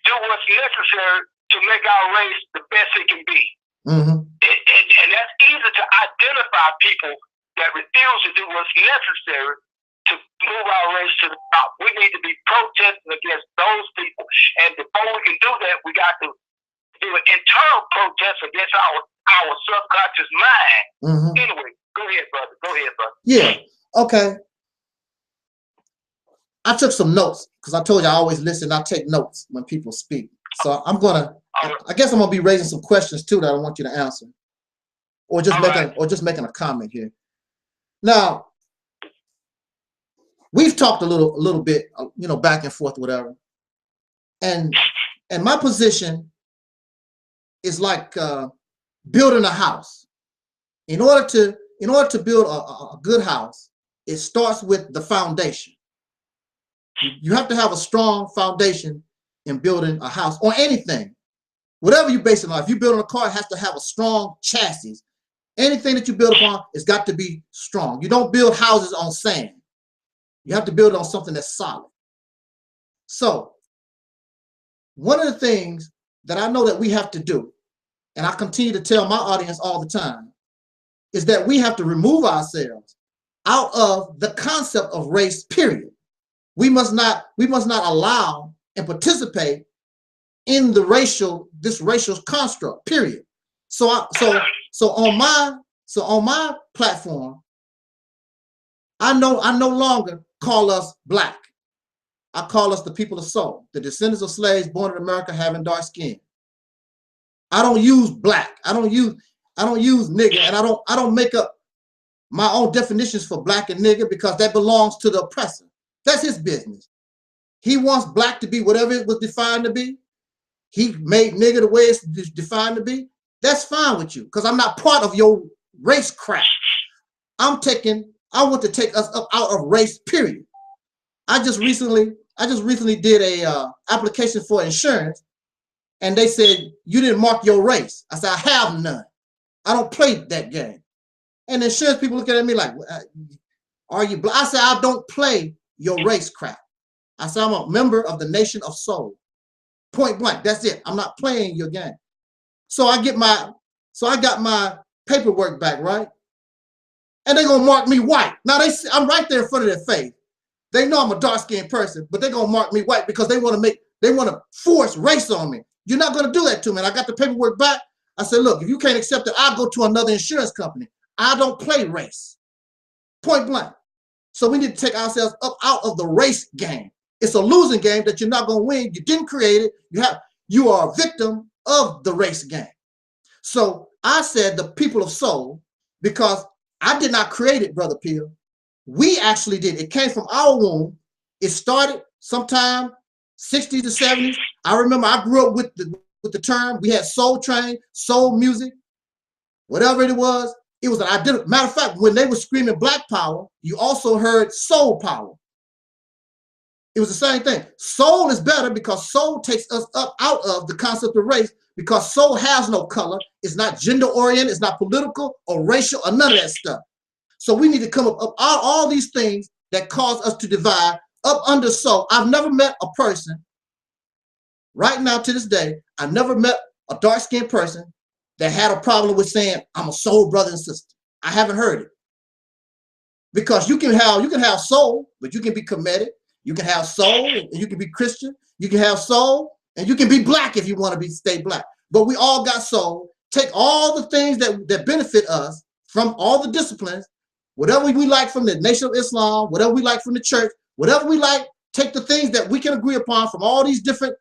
do what's necessary to make our race the best it can be. And that's easy to identify people that refuse to do what's necessary to move our race to the top. We need to be protesting against those people. And before we can do that, we got to do an internal protest against our subconscious mind. Anyway, go ahead, brother. Go ahead, brother. Yeah. Okay. I took some notes because I told you I always listen. I take notes when people speak. So I guess I'm gonna be raising some questions too that I want you to answer, or just making a comment here. Now, we've talked a little bit, you know, back and forth, whatever. And my position is like building a house. In order to build a good house, it starts with the foundation. You have to have a strong foundation in building a house or anything. Whatever you base it on, if you're building a car, it has to have a strong chassis. Anything that you build upon, it's got to be strong. You don't build houses on sand. You have to build it on something that's solid. So one of the things that I know that we have to do, and I continue to tell my audience all the time, is that we have to remove ourselves out of the concept of race, period. We must not allow and participate in the racial construct, period. So on my platform, I no longer call us black. I call us the people of soul, the descendants of slaves born in America having dark skin. I don't use black. I don't use nigger, and I don't make up my own definitions for black and nigger because that belongs to the oppressor. That's his business. He wants black to be whatever it was defined to be. He made nigger the way it's defined to be. That's fine with you because I'm not part of your race crap. I want to take us up out of race, period. I just recently did a application for insurance, and they said you didn't mark your race. I said I have none. I don't play that game. And the insurance people looking at me like, are you black? I said I don't play your race crap. I said I'm a member of the nation of soul. Point blank. That's it. I'm not playing your game. So I got my paperwork back, right? And they're gonna mark me white. Now I'm right there in front of their face. They know I'm a dark-skinned person, but they're gonna mark me white because they want to force race on me. You're not gonna do that to me. And I got the paperwork back. I said, look, if you can't accept it, I'll go to another insurance company. I don't play race. Point blank. So we need to take ourselves up out of the race game. It's a losing game that you're not gonna win. You didn't create it. You are a victim of the race game. So I said the people of soul, because I did not create it, Brother Peel. We actually did. It came from our womb. It started sometime 60s to 70s. I remember I grew up with the term. We had soul train, soul music, whatever it was. It was an identity. Matter of fact, when they were screaming black power, you also heard soul power. It was the same thing. Soul is better because soul takes us up out of the concept of race, because soul has no color. It's not gender oriented. It's not political or racial or none of that stuff. So we need to come up all these things that cause us to divide up under soul. I've never met a person right now to this day. I've never met a dark-skinned person that had a problem with saying I'm a soul brother and sister. I haven't heard it. Because you can have soul, but you can be committed. You can have soul and you can be Christian. You can have soul and you can be black if you want to stay black. But we all got soul. Take all the things that benefit us from all the disciplines, whatever we like from the Nation of Islam, whatever we like from the church, whatever we like, take the things that we can agree upon from all these different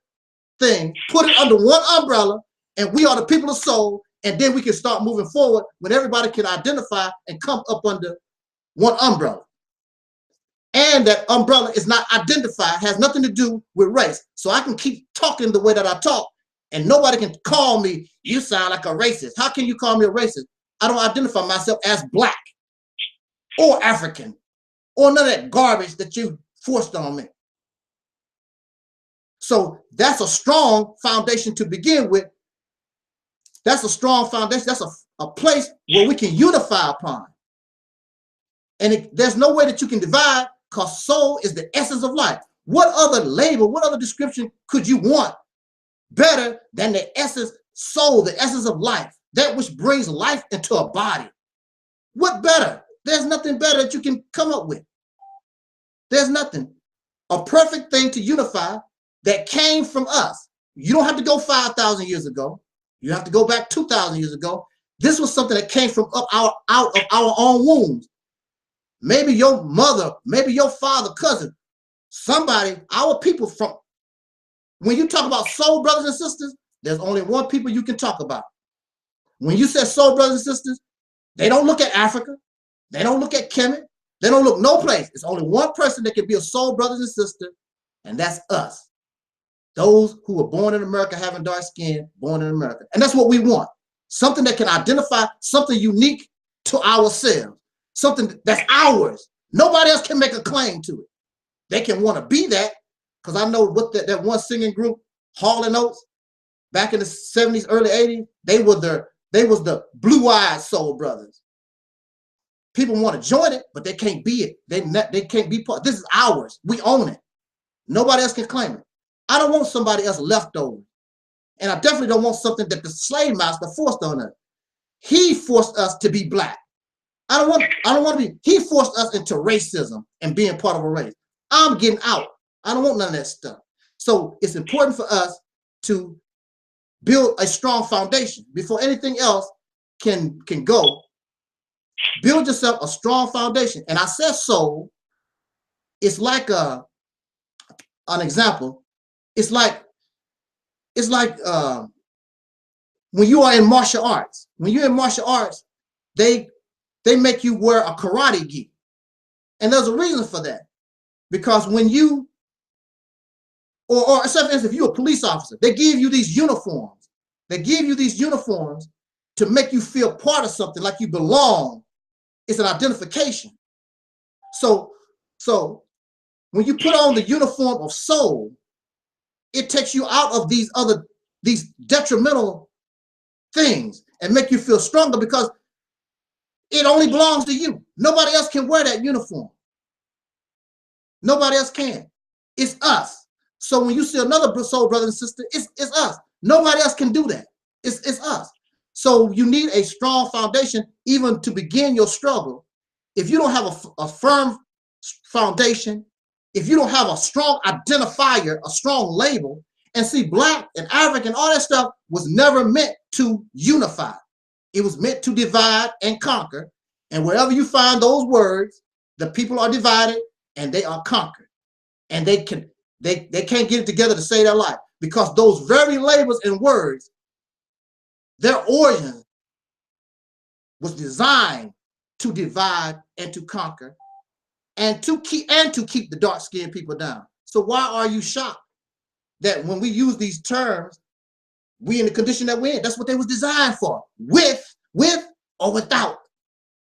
things, put it under one umbrella, and we are the people of soul, and then we can start moving forward when everybody can identify and come up under one umbrella. And that umbrella is not identified, has nothing to do with race. So I can keep talking the way that I talk, and nobody can call me, you sound like a racist. How can you call me a racist? I don't identify myself as black or African or none of that garbage that you forced on me. So that's a strong foundation to begin with. That's a strong foundation. That's a place where we can unify upon. And there's no way that you can divide, because soul is the essence of life. What other label, what other description could you want better than the essence, soul, the essence of life, that which brings life into a body? What better? There's nothing better that you can come up with. There's nothing. A perfect thing to unify that came from us. You don't have to go 5,000 years ago. You have to go back 2,000 years ago. This was something that came from out of our own wombs. Maybe your mother, maybe your father, cousin, somebody, our people from, when you talk about soul brothers and sisters, there's only one people you can talk about. When you say soul brothers and sisters, they don't look at Africa. They don't look at Kemet. They don't look no place. It's only one person that can be a soul brothers and sister, and that's us. Those who were born in America, having dark skin, born in America. And that's what we want. Something that can identify something unique to ourselves. Something that's ours. Nobody else can make a claim to it. They can want to be that, because I know what that one singing group, Hall & Oates, back in the 70s, early 80s, they was the blue-eyed soul brothers. People want to join it, but they can't be it. They can't be part. This is ours. We own it. Nobody else can claim it. I don't want somebody else left over. And I definitely don't want something that the slave master forced on us. He forced us to be black. I don't want to be, he forced us into racism and being part of a race. I'm getting out. I don't want none of that stuff. So it's important for us to build a strong foundation before anything else can go. Build yourself a strong foundation. And I said soul, it's like an example. It's like when you are in martial arts. When you're in martial arts, they make you wear a karate gi. And there's a reason for that. Because when you, or except if you're a police officer, they give you these uniforms. They give you these uniforms to make you feel part of something, like you belong. It's an identification. So when you put on the uniform of soul, it takes you out of these detrimental things and make you feel stronger, because it only belongs to you. Nobody else can wear that uniform. Nobody else can. It's us. So when you see another soul brother and sister, it's us. Nobody else can do that. It's us. So you need a strong foundation even to begin your struggle. If you don't have a firm foundation, if you don't have a strong identifier, a strong label, and see, Black and African, all that stuff was never meant to unify. It was meant to divide and conquer. And wherever you find those words, the people are divided and they are conquered. And they can't get it together to save their life, because those very labels and words, their origin was designed to divide and to conquer and to keep the dark-skinned people down. So why are you shocked that when we use these terms, we in the condition that we're in? That's what they was designed for. With or without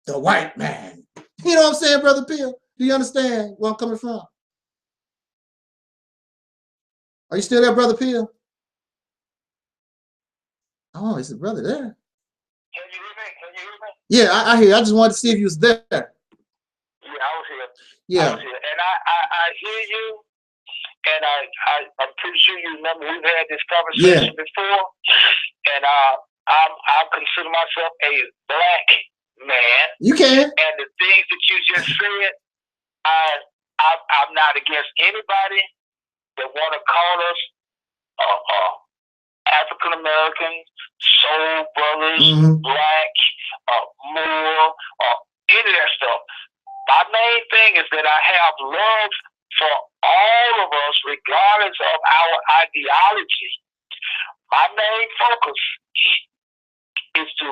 the white man. You know what I'm saying, Brother Peel? Do you understand where I'm coming from? Are you still there, Brother Peel? Oh, it's a brother there. Can you hear me? Can you hear me? Yeah, I hear you. I just wanted to see if you was there. Yeah, I was here. Yeah. I was here. And I hear you, and I'm pretty sure you remember we've had this conversation before. And I consider myself a Black man. You can. And the things that you just said, I'm not against anybody that want to call us African American, soul brothers, Black, Moor, any of that stuff. My main thing is that I have love for all of us, regardless of our ideology. My main focus is to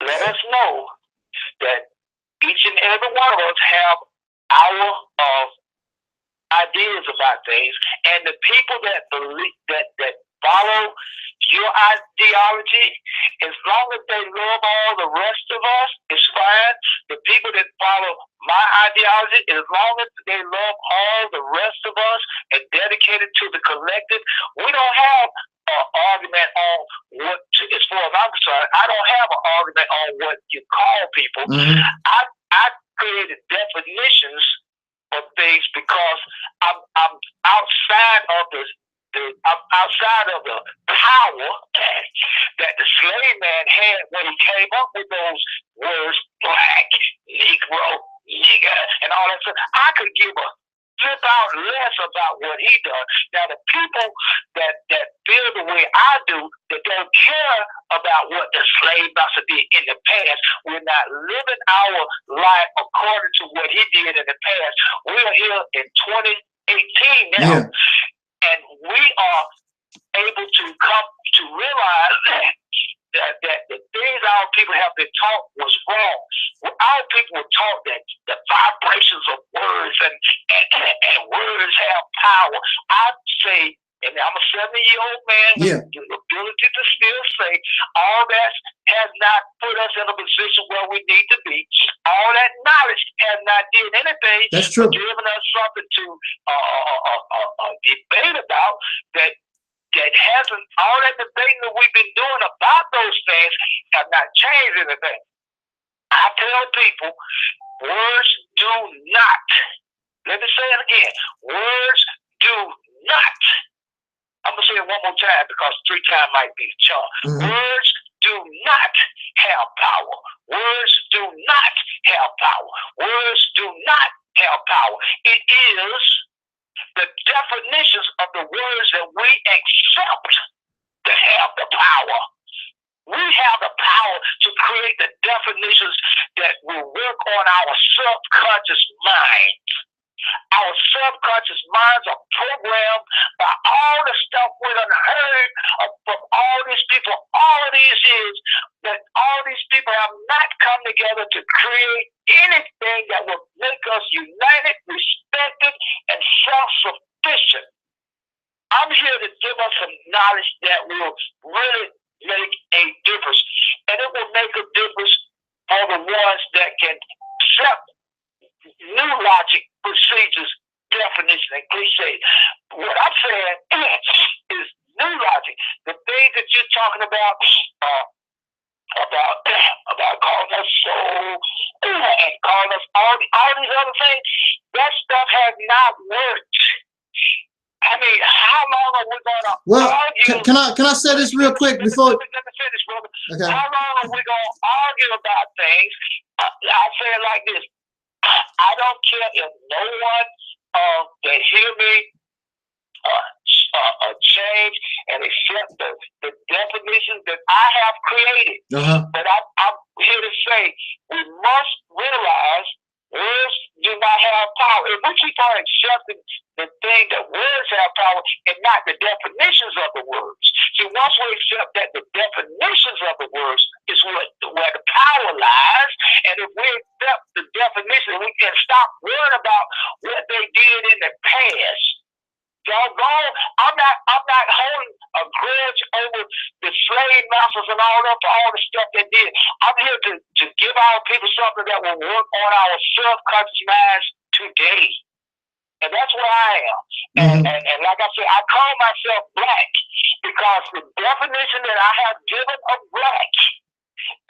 let us know that each and every one of us have our ideas about things, and the people that believe that follow your ideology, as long as they love all the rest of us, it's fine. The people that follow my ideology, as long as they love all the rest of us and dedicated to the collective, we don't have an argument on what, as far as I'm concerned, I don't have an argument on what you call people. I created definitions of things because I'm outside of the power that the slave man had when he came up with those words, Black, Negro, nigger, and all that stuff. I could give a flip out less about what he done. Now the people that feel the way I do, that don't care about what the slave master did in the past, we're not living our life according to what he did in the past. We're here in 2018 now. Yeah. And we are able to come to realize that the things our people have been taught was wrong. Our people were taught that the vibrations of words and words have power. I say, and I'm a 70-year-old man with the ability to still say, all that has not put us in a position where we need to be. All that knowledge has not did anything. That's true. Giving us something to debate about that hasn't, all that debating that we've been doing about those things have not changed anything. I tell people, words do not, let me say it again, words do not, I'm going to say it one more time because 3 times might be the charm. Words do not have power. Words do not have power. Words do not have power. It is the definitions of the words that we accept to have the power. We have the power to create the definitions that will work on our subconscious mind. Our subconscious minds are programmed by all the stuff we done heard from all these people all these years, that all these people have not come together to create anything that will make us united, respected, and self-sufficient. I'm here to give us some knowledge that will really make a difference. And it will make a difference for the ones that can accept new logic, procedures, definition, and cliche. What I'm saying is new logic. The things that you're talking about calling us soul and calling us all these other things, that stuff has not worked. I mean, how long are we going to argue? Can I say this real quick before? Let me finish, brother. Okay. How long are we going to argue about things? I'll say it like this. I don't care if no one can hear me change and accept the definitions that I have created. But I'm here to say we must realize words do not have power. If we keep on accepting the thing that words have power and not the definitions of the words. See, once we accept that the definitions of the words is where the power lies, and if we accept the definition, we can stop worrying about what they did in the past. I'm not holding a grudge over the slave masters and all the stuff they did. I'm here to give our people something that will work on our subconscious minds today. And that's where I am. And like I said, I call myself black because the definition that I have given of black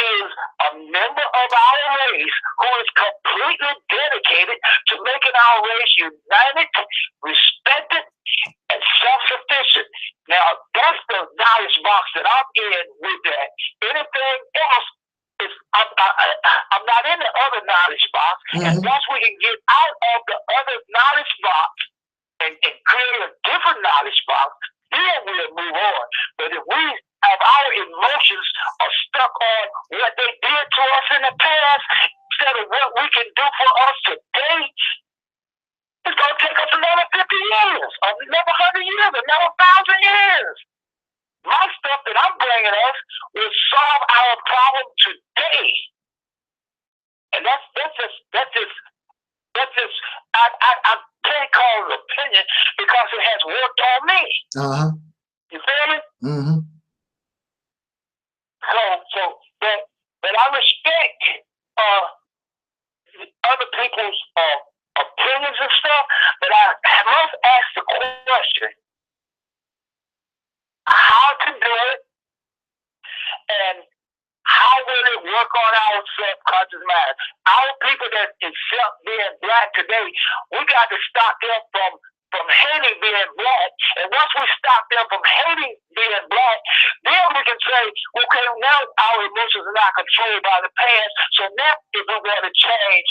is a member of our race who is completely dedicated to making our race united, respected, and self-sufficient. Now, that's the knowledge box that I'm in with that. Anything else, I'm not in the other knowledge box. And once we can get out of the other knowledge box and create a different knowledge box, then we'll move on. But if we have our emotions are stuck on what they did to us in the past instead of what we can do for us today, it's going to take us another 50 years, another 100 years, another 1,000 years. My stuff that I'm bringing us will solve our problem today. And that's just I can't call it opinion because it has worked on me. You feel me? But I respect other people's opinions and stuff, but I must ask the question how to do it and how will it work on our subconscious mind. Our people that accept being black today, we got to stop them from hating being black. And once we stop them from hating being black, then we can say, okay, now our emotions are not controlled by the past. So now if we want to change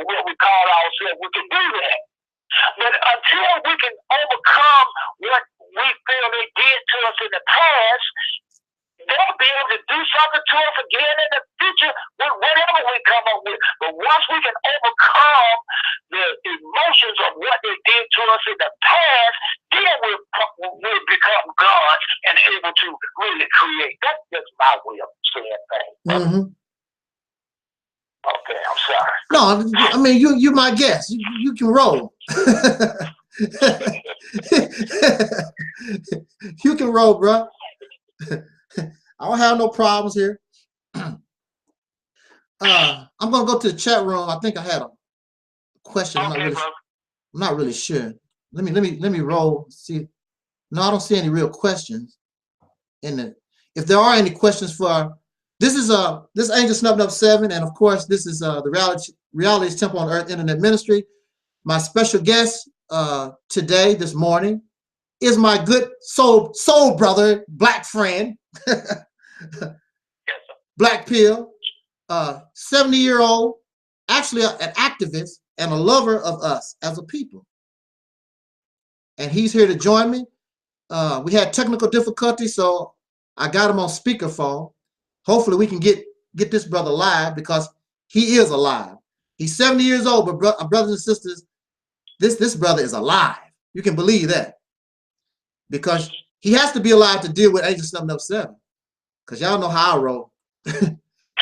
what we call ourselves, we can do that. But until we can overcome what we feel they did to us in the past, they'll be able to do something to us again in the future with whatever we come up with. But once we can overcome the emotions of what they did to us in the past, then we'll become gods and able to really create. That's just my way of saying things. Okay, I'm sorry. No, I mean, you my guest. You can roll. You can roll, bro. I don't have no problems here. I'm gonna go to the chat room. I think I had a question. I'm not really sure. Let me roll. See, no, I don't see any real questions in it. If there are any questions for this is Angelsnupnup7, and of course this is the Reality Temple on Earth Internet Ministry. My special guest today, this morning, is my good soul brother, black friend, Black Pill, 70-year-old, actually an activist and a lover of us as a people. and he's here to join me. We had technical difficulties, so I got him on speakerphone. Hopefully we can get this brother live, because he is alive. He's 70 years old, but brothers and sisters, this brother is alive. You can believe that, because he has to be alive to deal with Angelsnupnup7, because y'all know how I roll.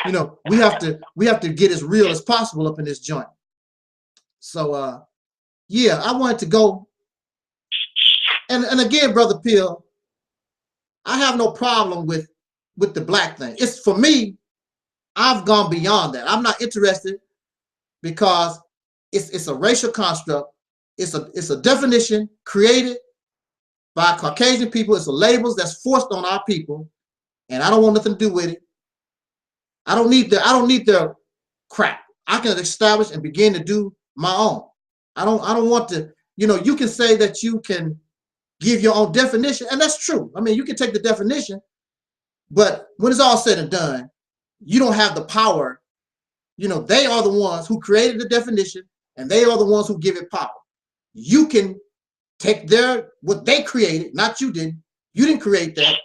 You know, we have to get as real as possible up in this joint. So yeah, I wanted to go, and again, Brother Pill, I have no problem with the black thing. It's, for me, I've gone beyond that. I'm not interested, because it's a racial construct. It's a definition created by Caucasian people. It's a labels that's forced on our people, and I don't want nothing to do with it. I don't need their crap. I can establish and begin to do my own. I don't want to, you know, you can say that you can give your own definition, and that's true. I mean, you can take the definition, but when it's all said and done, you don't have the power. You know, they are the ones who created the definition, and they are the ones who give it power. You can take what they created, not you didn't. You didn't create that.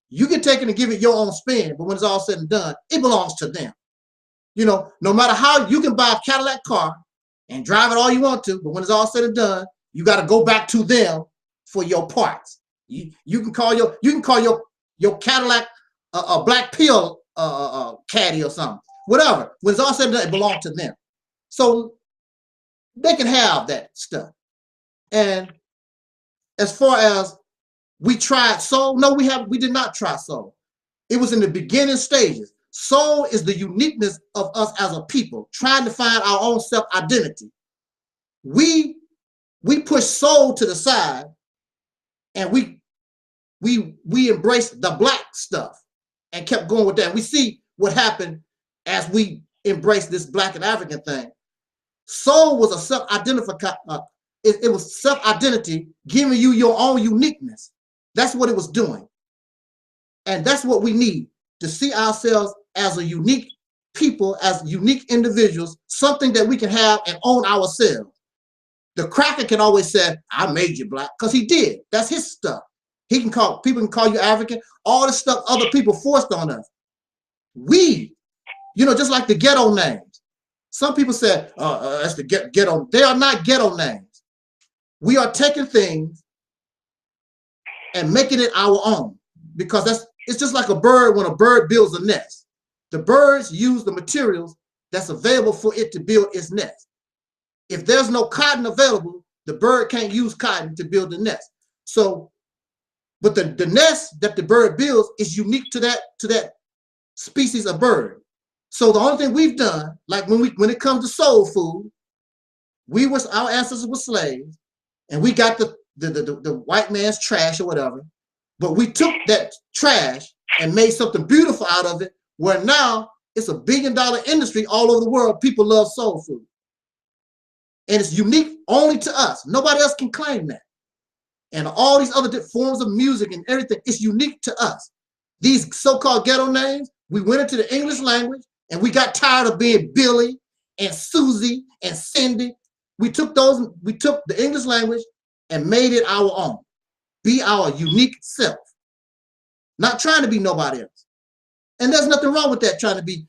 You can take it and give it your own spin, but when it's all said and done, it belongs to them. You know, no matter how you can buy a Cadillac car and drive it all you want to, but when it's all said and done, you got to go back to them for your parts. You can call your Cadillac a black pill caddy or something, whatever. When it's all said and done, it belongs to them. So they can have that stuff. And as far as we tried soul, no, we did not try soul. It was in the beginning stages. Soul is the uniqueness of us as a people, trying to find our own self-identity. We push soul to the side, and we embraced the black stuff and kept going with that. And we see what happened as we embraced this black and African thing. Soul was a self-identification. It was self-identity, giving you your own uniqueness. That's what it was doing. And that's what we need, to see ourselves as a unique people, as unique individuals, something that we can have and own ourselves. The cracker can always say, I made you black, because he did. That's his stuff. People can call you African, all the stuff other people forced on us. We, you know, just like the ghetto names. Some people say, that's the ghetto. They are not ghetto names. We are taking things and making it our own, because it's just like a bird. When a bird builds a nest, the birds use the materials that's available for it to build its nest. If there's no cotton available, the bird can't use cotton to build the nest. So, but the nest that the bird builds is unique to that species of bird. So the only thing we've done, like when it comes to soul food, our ancestors were slaves, and we got the white man's trash or whatever, but we took that trash and made something beautiful out of it, where now it's $1 billion industry all over the world. People love soul food. And it's unique only to us. Nobody else can claim that. And all these other forms of music and everything, it's unique to us. These so-called ghetto names, we went into the English language, and we got tired of being Billy and Susie and Cindy. We took the English language and made it our own. Be our unique self. Not trying to be nobody else. And there's nothing wrong with that, trying to be.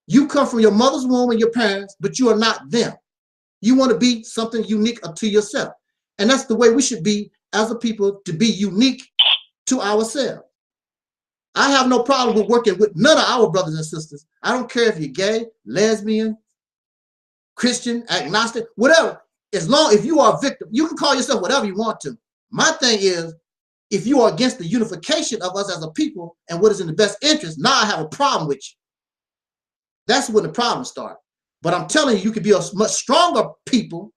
You come from your mother's womb and your parents, but you are not them. You want to be something unique to yourself. And that's the way we should be as a people, to be unique to ourselves. I have no problem with working with none of our brothers and sisters. I don't care if you're gay, lesbian, Christian, agnostic, whatever. As long if you are a victim, you can call yourself whatever you want to. My thing is, if you are against the unification of us as a people and what is in the best interest, now I have a problem with you. That's when the problem starts. But I'm telling you, you could be a much stronger people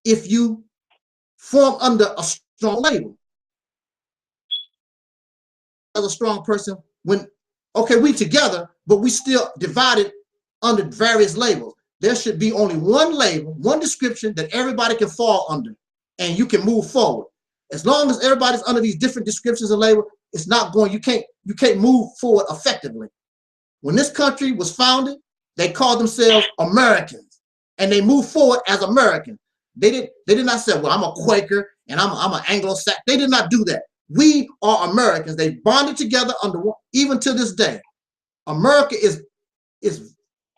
if you form under a strong label. As a strong person, when, okay, we together, but we still divided under various labels. There should be only one label, one description that everybody can fall under, and you can move forward. As long as everybody's under these different descriptions and labels, it's not going, you can't move forward effectively. When this country was founded, they called themselves Americans, and they moved forward as Americans. They did not say, well, I'm a Quaker and I'm an Anglo-Saxon. They did not do that. We are Americans. They bonded together under one, even to this day. America is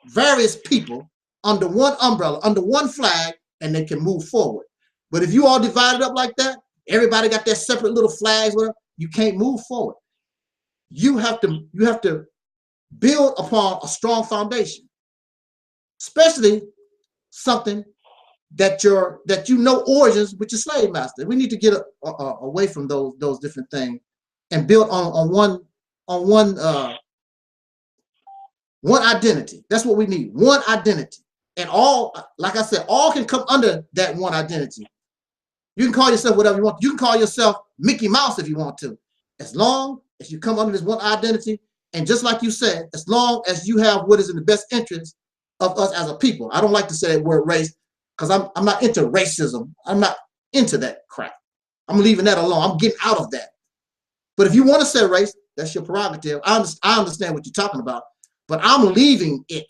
various people under one umbrella, under one flag, and they can move forward. But if you all divided up like that, everybody got their separate little flags, whatever, you can't move forward. You have to build upon a strong foundation, especially something that you know origins with your slave master. We need to get away from those different things and build on one identity. That's what we need, one identity. And all, like I said, all can come under that one identity. You can call yourself whatever you want. You can call yourself Mickey Mouse if you want to, as long as you come under this one identity. And just like you said, as long as you have what is in the best interest of us as a people. I don't like to say that word race because I'm not into racism. I'm not into that crap. I'm leaving that alone. I'm getting out of that. But if you want to say race, that's your prerogative. I understand what you're talking about, but I'm leaving it.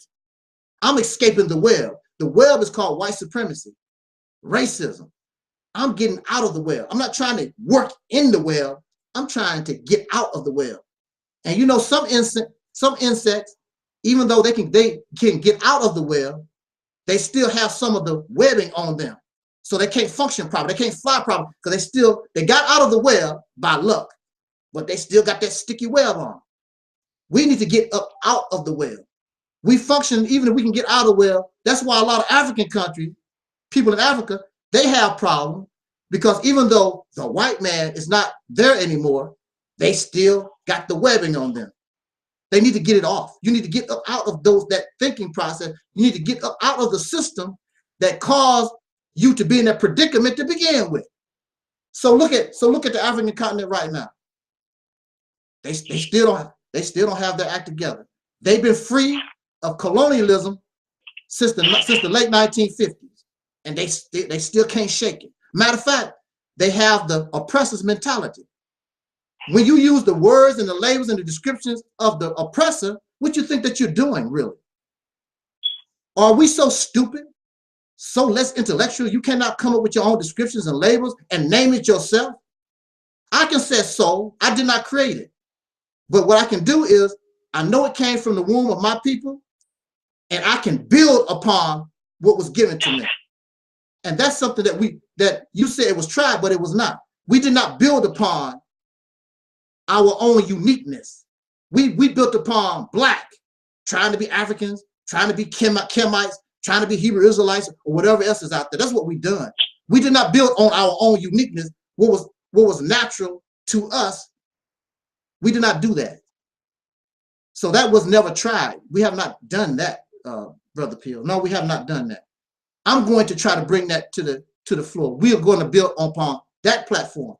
I'm escaping the web. The web is called white supremacy, racism. I'm getting out of the web. I'm not trying to work in the web. I'm trying to get out of the web. And you know, some insects, even though they can get out of the web, they still have some of the webbing on them. So they can't function properly. They can't fly properly because they got out of the web by luck, but they still got that sticky web on. We need to get up out of the web. We function even if we can get out of the web. That's why a lot of African countries, people in Africa, they have problems because even though the white man is not there anymore, they still got the webbing on them. They need to get it off. You need to get up out of that thinking process. You need to get up out of the system that caused you to be in that predicament to begin with. So look at the African continent right now. They still don't have their act together. They've been free of colonialism since the late 1950s, and they still can't shake it. Matter of fact, they have the oppressor's mentality. When you use the words and the labels and the descriptions of the oppressor, what you think that you're doing, really? Are we so stupid, so less intellectual, you cannot come up with your own descriptions and labels and name it yourself? I can say soul. I did not create it. But what I can do is, I know it came from the womb of my people, and I can build upon what was given to me. And that's something that you said it was tried, but it was not. We did not build upon our own uniqueness. We built upon Black, trying to be Africans, trying to be Kemites, trying to be Hebrew Israelites, or whatever else is out there. That's what we done. We did not build on our own uniqueness, what was natural to us. We did not do that. So that was never tried. We have not done that, Brother Peel. No, we have not done that. I'm going to try to bring that to the floor. We are going to build upon that platform.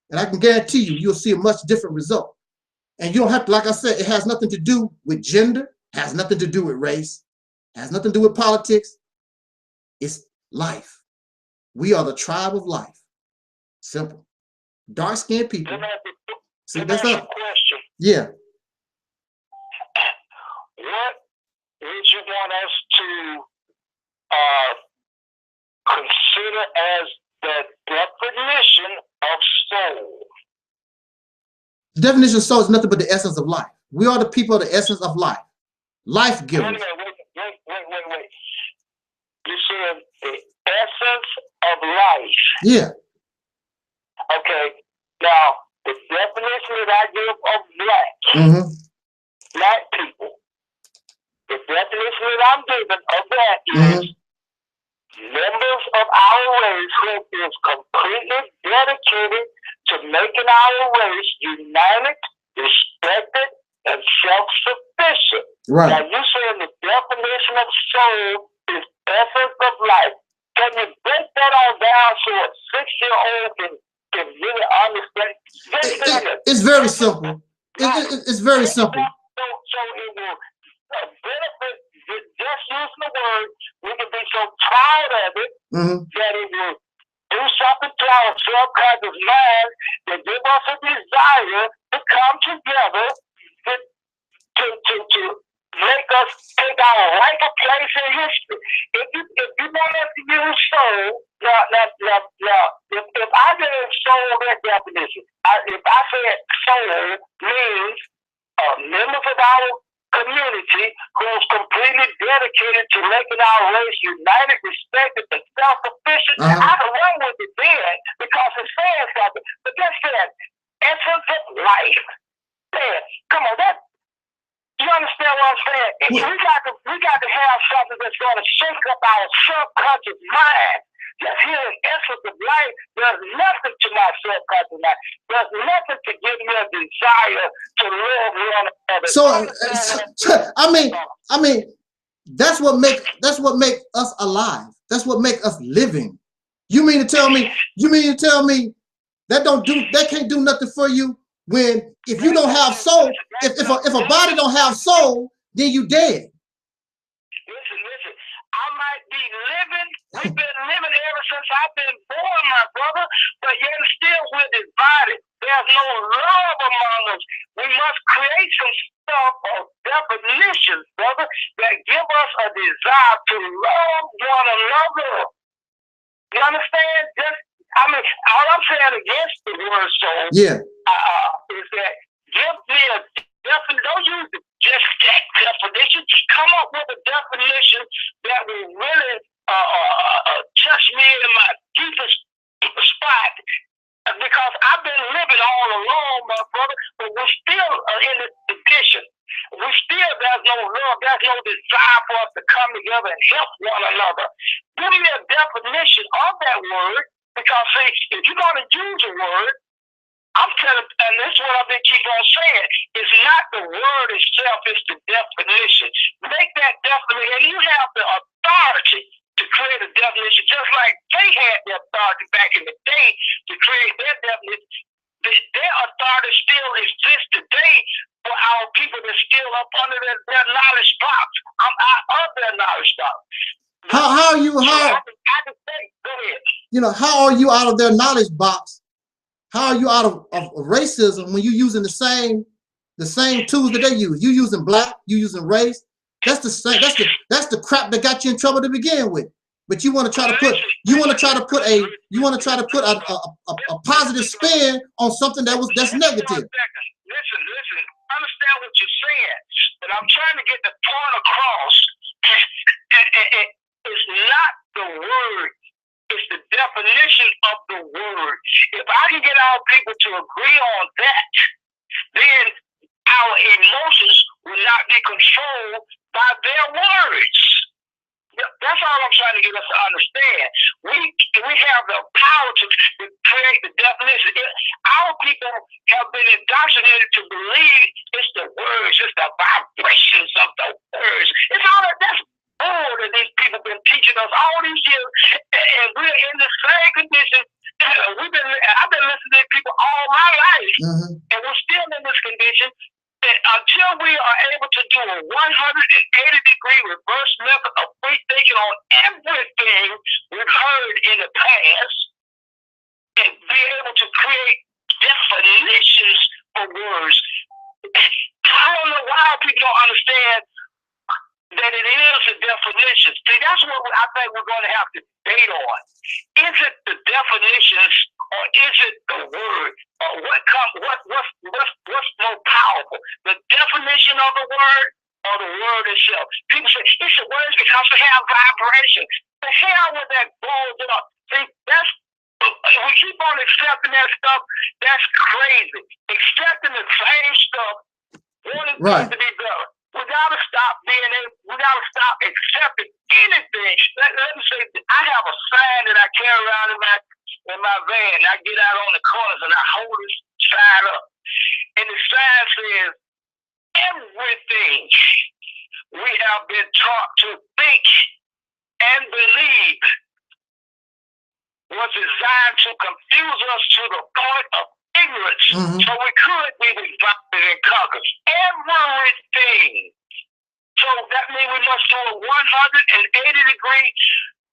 And I can guarantee you'll see a much different result. And you don't have to, like I said, it has nothing to do with gender, has nothing to do with race, has nothing to do with politics. It's life. We are the tribe of life. Simple. Dark-skinned people. See, that's up. Yeah. What would you want us to consider as the definition of soul? The definition of soul is nothing but the essence of life. We are the people of the essence of life. Life givers. Wait. You said the essence of life. Yeah. Okay. Now, the definition that I give of black people, the definition that I'm giving of that is members of our race who is completely dedicated to making our race united, respected, and self-sufficient. Right. Now, you saying the definition of soul is essence of life. Can you break that all down so a 6-year-old can really understand? It's very simple. It's very simple. So it will benefit, just using the word, we can be so proud of it that it will do something to our subconscious mind that give us a desire to come together to make us take our rightful place in history. If you want us to use soul, if I gave soul that definition, if I said soul means members of our community who's completely dedicated to making our race united, respected, and self-sufficient, I can run with it then because it says something. But that said, essence of life. Man, come on, that. You understand what I'm saying? We got to have something that's going to shake up our subconscious mind. Just hearing essence of life does nothing to my subconscious mind. Does nothing to give me a desire to love one another. So I mean, that's what make us alive. That's what make us living. You mean to tell me that can't do nothing for you? When if you don't have soul, if a body don't have soul, then you dead. Listen. I might be living. We've been living ever since I've been born, my brother. But yet still we're divided. There's no love among us. We must create some stuff of definitions, brother, that give us a desire to love one another. You understand? All I'm saying against the word soul. Yeah. Is that give me a definition. Don't use just that definition. Come up with a definition that will really touch me in my deepest spot. Because I've been living all along, my brother, but we're still in this condition. There's no love, there's no desire for us to come together and help one another. Give me a definition of that word, because see, if you're going to use a word, I'm telling, and this is what I've been keep on saying, it's not the word itself, it's the definition. Make that definition, and you have the authority to create a definition, just like they had the authority back in the day to create their definition. Their authority still exists today for our people that's still up under their knowledge box. I'm out of their knowledge box. How are you? I can say, go ahead. You know, how are you out of their knowledge box? How are you out of racism when you're using the same tools that they use? You using black, you using race. That's the same. That's the crap that got you in trouble to begin with. But you want to try to put a positive spin on something that's negative. Listen. I understand what you're saying, but I'm trying to get the point across. It's not the word. It's the definition of the word. If I can get our people to agree on that, then our emotions will not be controlled by their words. That's all I'm trying to get us to understand. We have the power to create the definition. Our people have been indoctrinated to believe it's the words, it's the vibrations of the words. It's all that's bull that these people have been teaching us all these years, and we're in the same condition. I've been listening to people all my life, and we're still in this condition. And until we are able to do a 180-degree reverse method of free thinking on everything we've heard in the past, and be able to create definitions for words, I don't know why people don't understand that it is a definition. See, that's what I think we're going to have to debate on. Is it the definitions, or is it the word? Or what's more powerful? The definition of the word or the word itself? People say it's the words because they have vibration. The hell with that balls up. See, we keep on accepting that stuff. That's crazy. Accepting the same stuff, wanting things to be better. We gotta stop accepting anything. Let me say, I have a sign that I carry around in my van. I get out on the corners and I hold this sign up. And the sign says, everything we have been taught to think and believe was designed to confuse us to the point of ignorance, so we could be divided and conquered. Everything. So that means we must do a 180-degree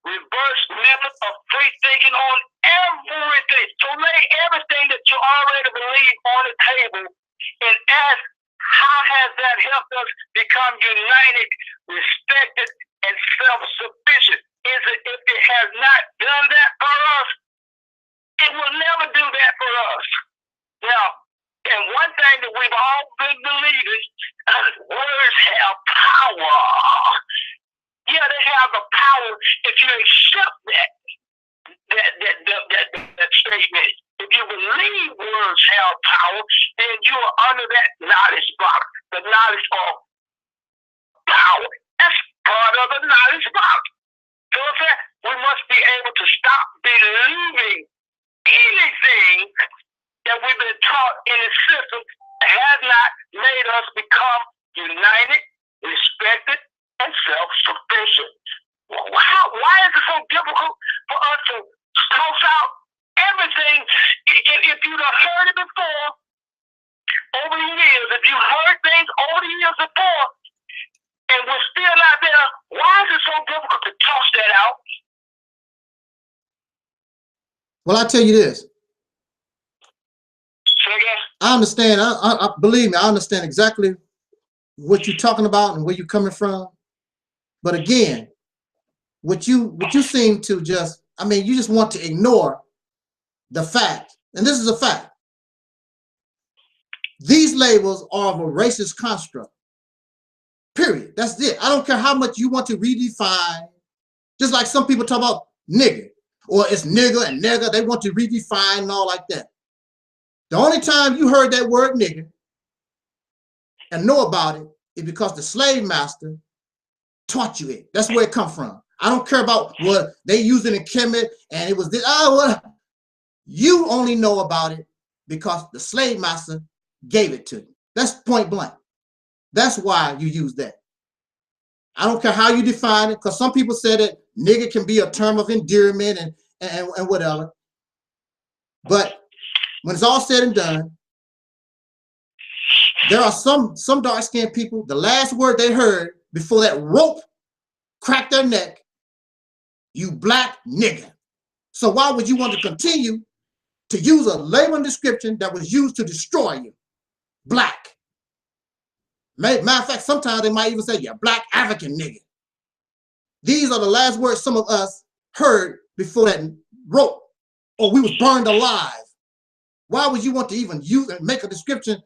reverse method of free thinking on everything. So lay everything that you already believe on the table and ask, how has that helped us become united, respected, and self-sufficient? Is it, if it has not done that for us, it will never do that for us. Now, and one thing that we've all been believing, words have power. Yeah, they have the power if you accept that statement. If you believe words have power, then you are under that knowledge box, the knowledge of power. That's part of the knowledge box. So we must be able to stop believing anything that we've been taught in the system has not made us become united, respected, and self-sufficient. Why is it so difficult for us to toss out everything? If you've heard it before, over the years, if you heard things over the years before, and we're still not there, why is it so difficult to toss that out? Well, I tell you this. Say again? I understand. I believe me, I understand exactly what you're talking about and where you're coming from. But again, what you seem to just, I mean, you just want to ignore the fact, and this is a fact. These labels are of a racist construct. Period. That's it. I don't care how much you want to redefine. Just like some people talk about nigger, or it's nigger and nigger. They want to redefine and all like that. The only time you heard that word nigger and know about it is because the slave master taught you it. That's where it comes from. I don't care about what they used it in Kemet and it was this. Oh, well, you only know about it because the slave master gave it to you. That's point blank. That's why you use that. I don't care how you define it, because some people say that nigger can be a term of endearment and whatever. But when it's all said and done, there are some dark-skinned people, the last word they heard before that rope cracked their neck, you black nigger. So why would you want to continue to use a label and description that was used to destroy you? Black. Matter of fact, sometimes they might even say, you're black African nigger. These are the last words some of us heard before that rope, or we was burned alive. Why would you want to even use and make a description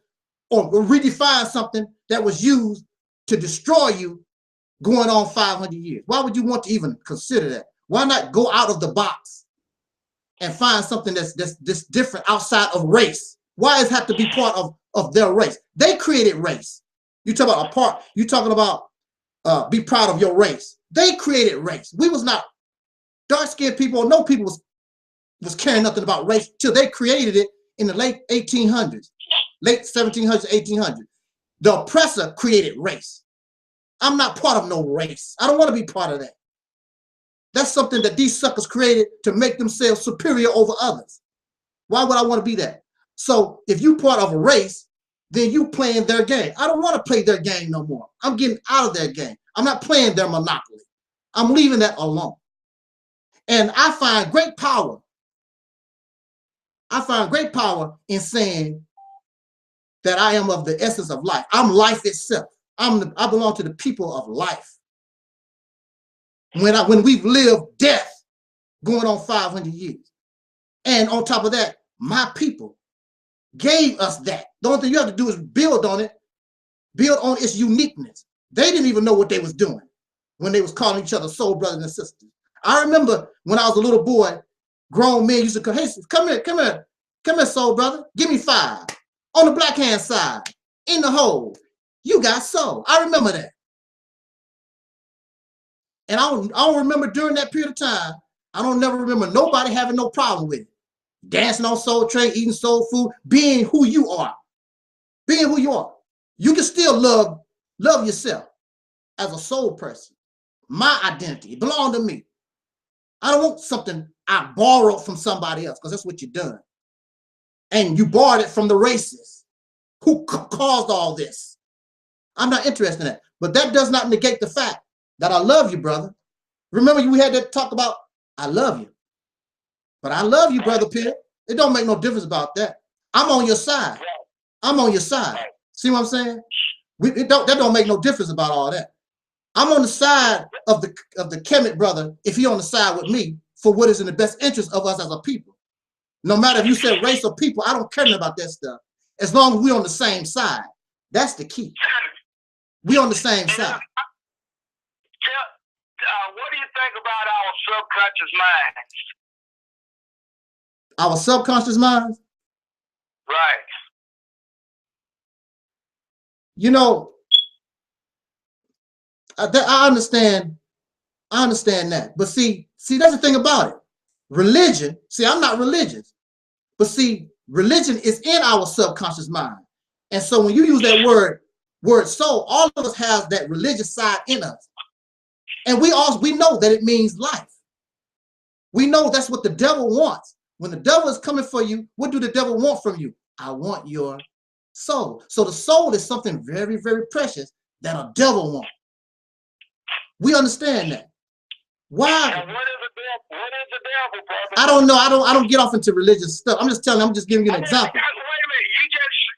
or redefine something that was used to destroy you going on 500 years? Why would you want to even consider that? Why not go out of the box and find something that's different outside of race? Why does it have to be part of their race? They created race. You talk about a part, you talking about be proud of your race. They created race. We was not dark-skinned people, or no people was caring nothing about race till they created it in the late 1800s, late 1700s, 1800s. The oppressor created race. I'm not part of no race. I don't want to be part of that. That's something that these suckers created to make themselves superior over others. Why would I want to be that? So if you part of a race, then you playing their game. I don't want to play their game no more. I'm getting out of their game. I'm not playing their monopoly. I'm leaving that alone. And I find great power. I find great power in saying that I am of the essence of life. I'm life itself. I belong to the people of life. When we've lived death going on 500 years. And on top of that, my people gave us that. The only thing you have to do is build on it, build on its uniqueness. They didn't even know what they was doing when they was calling each other soul brothers and sisters. I remember when I was a little boy, grown men used to come, hey, come here, soul brother, give me 5. On the black hand side, in the hole, you got soul. I remember that. And I don't remember during that period of time, I don't never remember nobody having no problem with it. Dancing on Soul Train, eating soul food, being who you are. Being who you are. You can still love yourself as a soul person. My identity, it belongs to me. I don't want something I borrowed from somebody else, because that's what you've done. And you borrowed it from the racists who caused all this. I'm not interested in that. But that does not negate the fact that I love you, brother. Remember, we had that talk about, I love you. But I love you, Brother Pitt. It don't make no difference about that. I'm on your side. I'm on your side. See what I'm saying? That don't make no difference about all that. I'm on the side of the Kemet brother if he on the side with me for what is in the best interest of us as a people. No matter if you said race or people, I don't care about that stuff. As long as we're on the same side. That's the key. We on the same side. What do you think about our subconscious minds? Our subconscious minds? Right. You know, I understand that. But see, that's the thing about it. Religion, see, I'm not religious. But see, religion is in our subconscious mind. And so when you use that word soul, all of us has that religious side in us. And we know that it means life. We know that's what the devil wants. When the devil is coming for you, what do the devil want from you? I want your soul. So the soul is something very, very precious that a devil wants. We understand that. Why? And what is the devil, brother? I don't know. I don't get off into religious stuff. I'm just giving you an example. Wait a minute.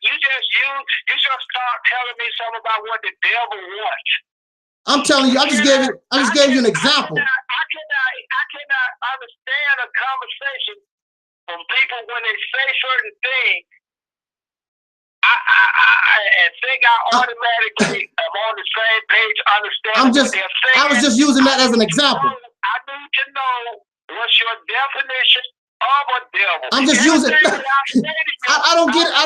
You just start telling me something about what the devil wants. I'm telling you, I just gave you an example. I cannot understand a conversation from people when they say certain things. I think I automatically am on the same page, understanding what they're saying. I was just using that as an example. I need to know what's your definition of a devil. I'm just using. I don't get. I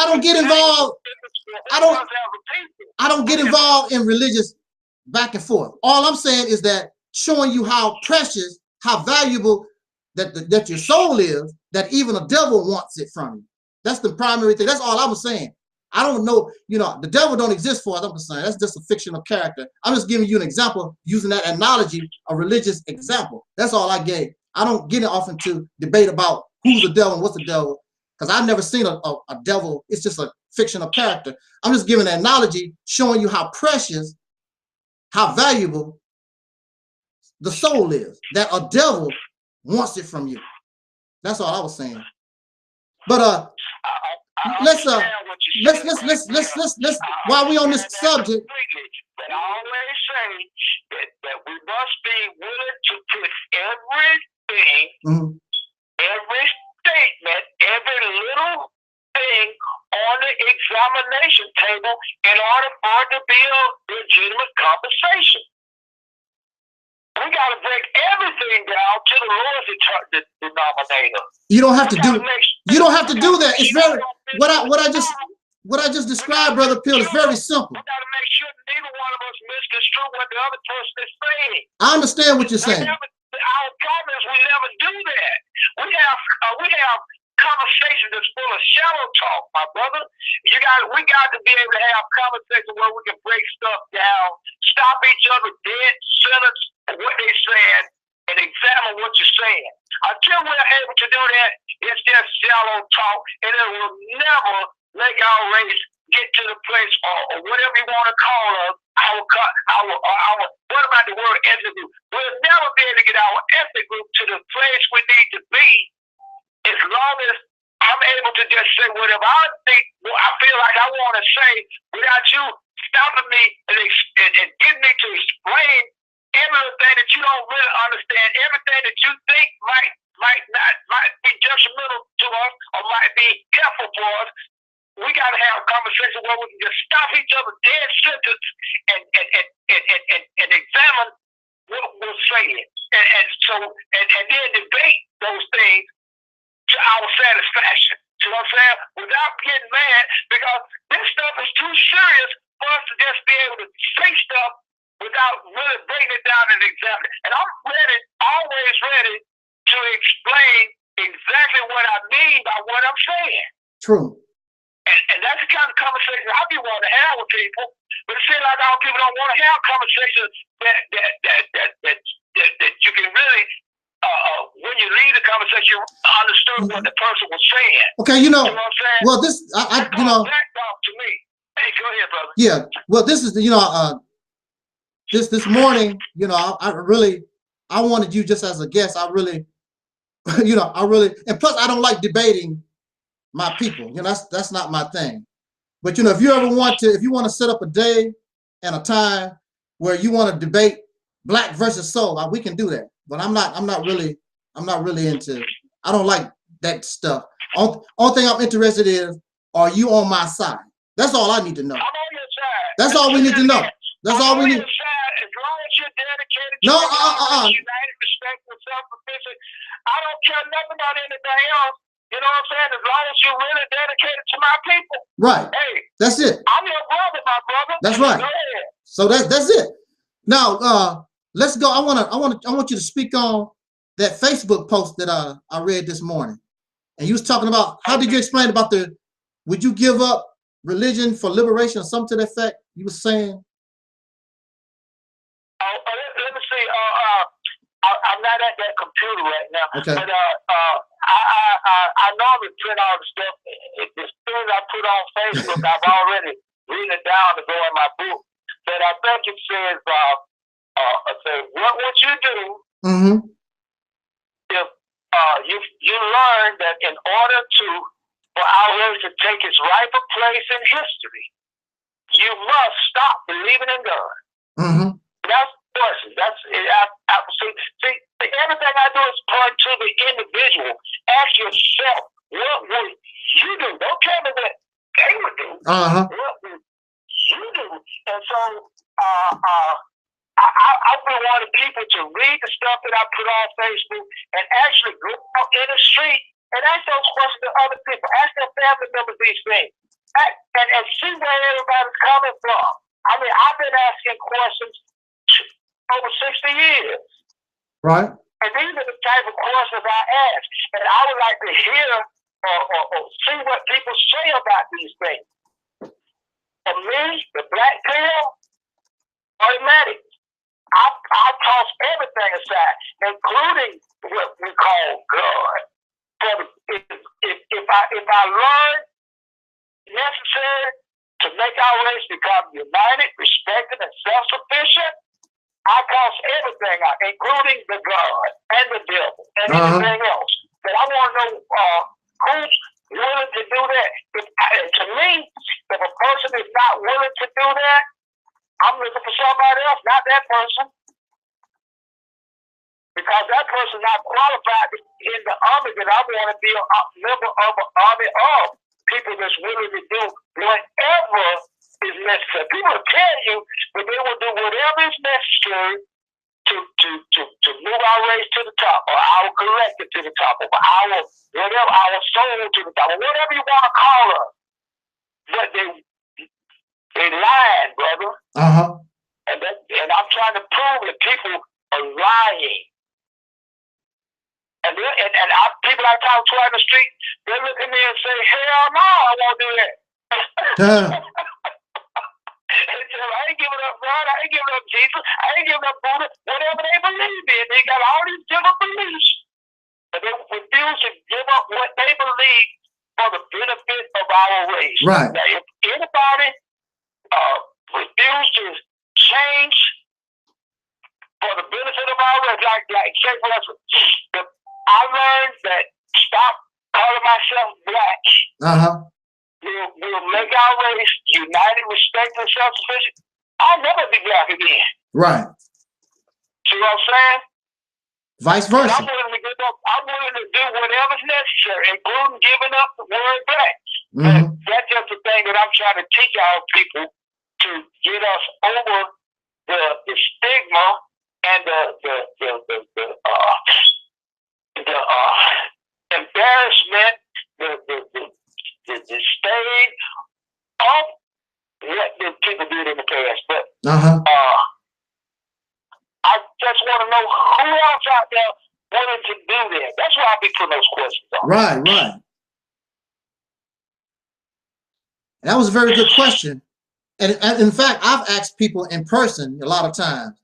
don't get involved. I don't get involved in religious back and forth. All I'm saying is that showing you how precious, how valuable that your soul is, that even a devil wants it from you. That's the primary thing. That's all I was saying. I don't know, the devil don't exist for us. I'm just saying that's just a fictional character. I'm just giving you an example using that analogy, a religious example. That's all I gave. I don't get off into debate about who's the devil and what's the devil, because I've never seen a devil. It's just a fictional character. I'm just giving an analogy showing you how precious, how valuable the soul is, that a devil wants it from you. That's all I was saying. But let's while we on this subject. But I always say that we must be willing to put everything, every statement, every little thing on the examination table in order for it to be a legitimate conversation. We got to break everything down to the lowest denominator. You don't have to do. You don't have to do that. It's very what I just described, Brother Pill, is very simple. We got to make sure neither one of us misconstrue what the other person is saying. I understand what you're saying. Our comments, we never do that. We have conversation that's full of shallow talk, my brother. We got to be able to have conversation where we can break stuff down, stop each other dead sentence what they said, and examine what you're saying. Until we're able to do that, it's just shallow talk, and it will never make our race get to the place or whatever you want to call us. What about the word ethnic group? We'll never be able to get our ethnic group to the place we need to be as long as I'm able to just say whatever I think, I feel like I want to say without you stopping me and getting me to explain everything that you don't really understand, everything that you think might be detrimental to us or might be helpful for us. We got to have a conversation where we can just stop each other dead sentence and examine what we're saying, and then debate those things to our satisfaction. You know what I'm saying? Without getting mad, because this stuff is too serious for us to just be able to say stuff without really breaking it down and examining. And I'm always ready to explain exactly what I mean by what I'm saying. True. And that's the kind of conversation I be wanting to have with people. But it seems like all people don't want to have conversations that you can really, when you leave the conversation, you understood what the person was saying. Okay, you know what I'm saying? Well, this, to me. Hey, go ahead, brother. Yeah, well, this is, this morning, I wanted you just as a guest. I really, and plus I don't like debating my people. You know, that's not my thing. But you know, if you ever want to, if you want to set up a day and a time where you want to debate black versus soul, we can do that. But I'm not really into. I don't like that stuff. Only thing I'm interested in, are you on my side? That's all I need to know. I'm on your side. That's all we need to know. That's all we need. As long as you're dedicated to united, respectful, self-sufficient, I don't care nothing about anything else. You know what I'm saying? As long as you're really dedicated to my people. Right. Hey, that's it. I'm your brother, my brother. That's right. So that's it. Now let's go. I want you to speak on that Facebook post that I read this morning. And you was talking about, how did you explain about would you give up religion for liberation or something to that effect? You were saying. Let me see. I'm not at that computer right now. Okay. But I normally print all the stuff. As soon as I put on Facebook, I've already written it down to go in my book. But I think it says, what would you do if you learn that in order for our race to take its rightful place in history, you must stop believing in God. That's the question. See, everything I do is point to the individual. Ask yourself, what would you do? Don't tell me what they would do. What would you do? And so I really wanted people to read the stuff that I put on Facebook and actually go out in the street and ask those questions to other people. Ask their family members these things. And see where everybody's coming from. I mean, I've been asking questions over 60 years. Right. And these are the type of questions I ask. And I would like to hear or see what people say about these things. For me, the black pill, automatic. I toss everything aside, including what we call God. But if I learn necessary to make our race become united, respected, and self-sufficient, I toss everything out, including the God and the devil and anything else. But I want to know who's willing to do that. To me, if a person is not willing to do that, I'm looking for somebody else, not that person. Because that person's not qualified in the army that I want to be a member of an army of. People that's willing to do whatever is necessary. People will tell you, but they will do whatever is necessary to move our race to the top, or our collective to the top, or our soul to the top, or whatever you want to call us. But they lying, brother. And I'm trying to prove that people are lying. And people I talk to on the street, they look at me and say, hell no, I won't do that. I ain't giving up God, I ain't giving up Jesus, I ain't giving up Buddha, whatever they believe in. They got all these different beliefs. But they refuse to give up what they believe for the benefit of our race. Right. Now, if anybody refuse to change for the benefit of our race, like say for instance, I learned that stop calling myself black. We'll make our race united, respected, and self-sufficient. I'll never be black again. Right. See what I'm saying? Vice versa. I'm willing to do whatever's necessary, including giving up the word black. That's just the thing that I'm trying to teach our people to get us over the stigma and the embarrassment, the stain of what the people did in the past. But I just want to know who else out there willing to do that. That's why I be putting those questions on. Right. That was a very good question. And in fact, I've asked people in person a lot of times.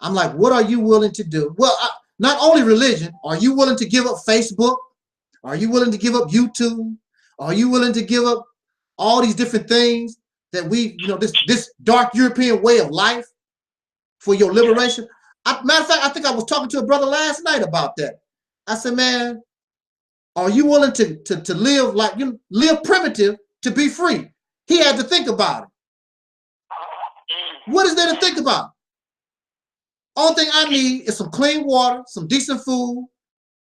I'm like, what are you willing to do? Well, not only religion, are you willing to give up Facebook? Are you willing to give up YouTube? Are you willing to give up all these different things that this dark European way of life for your liberation? Matter of fact, I think I was talking to a brother last night about that. I said, man, are you willing to live like live primitive to be free? He had to think about it. What is there to think about? Only thing I need is some clean water, some decent food.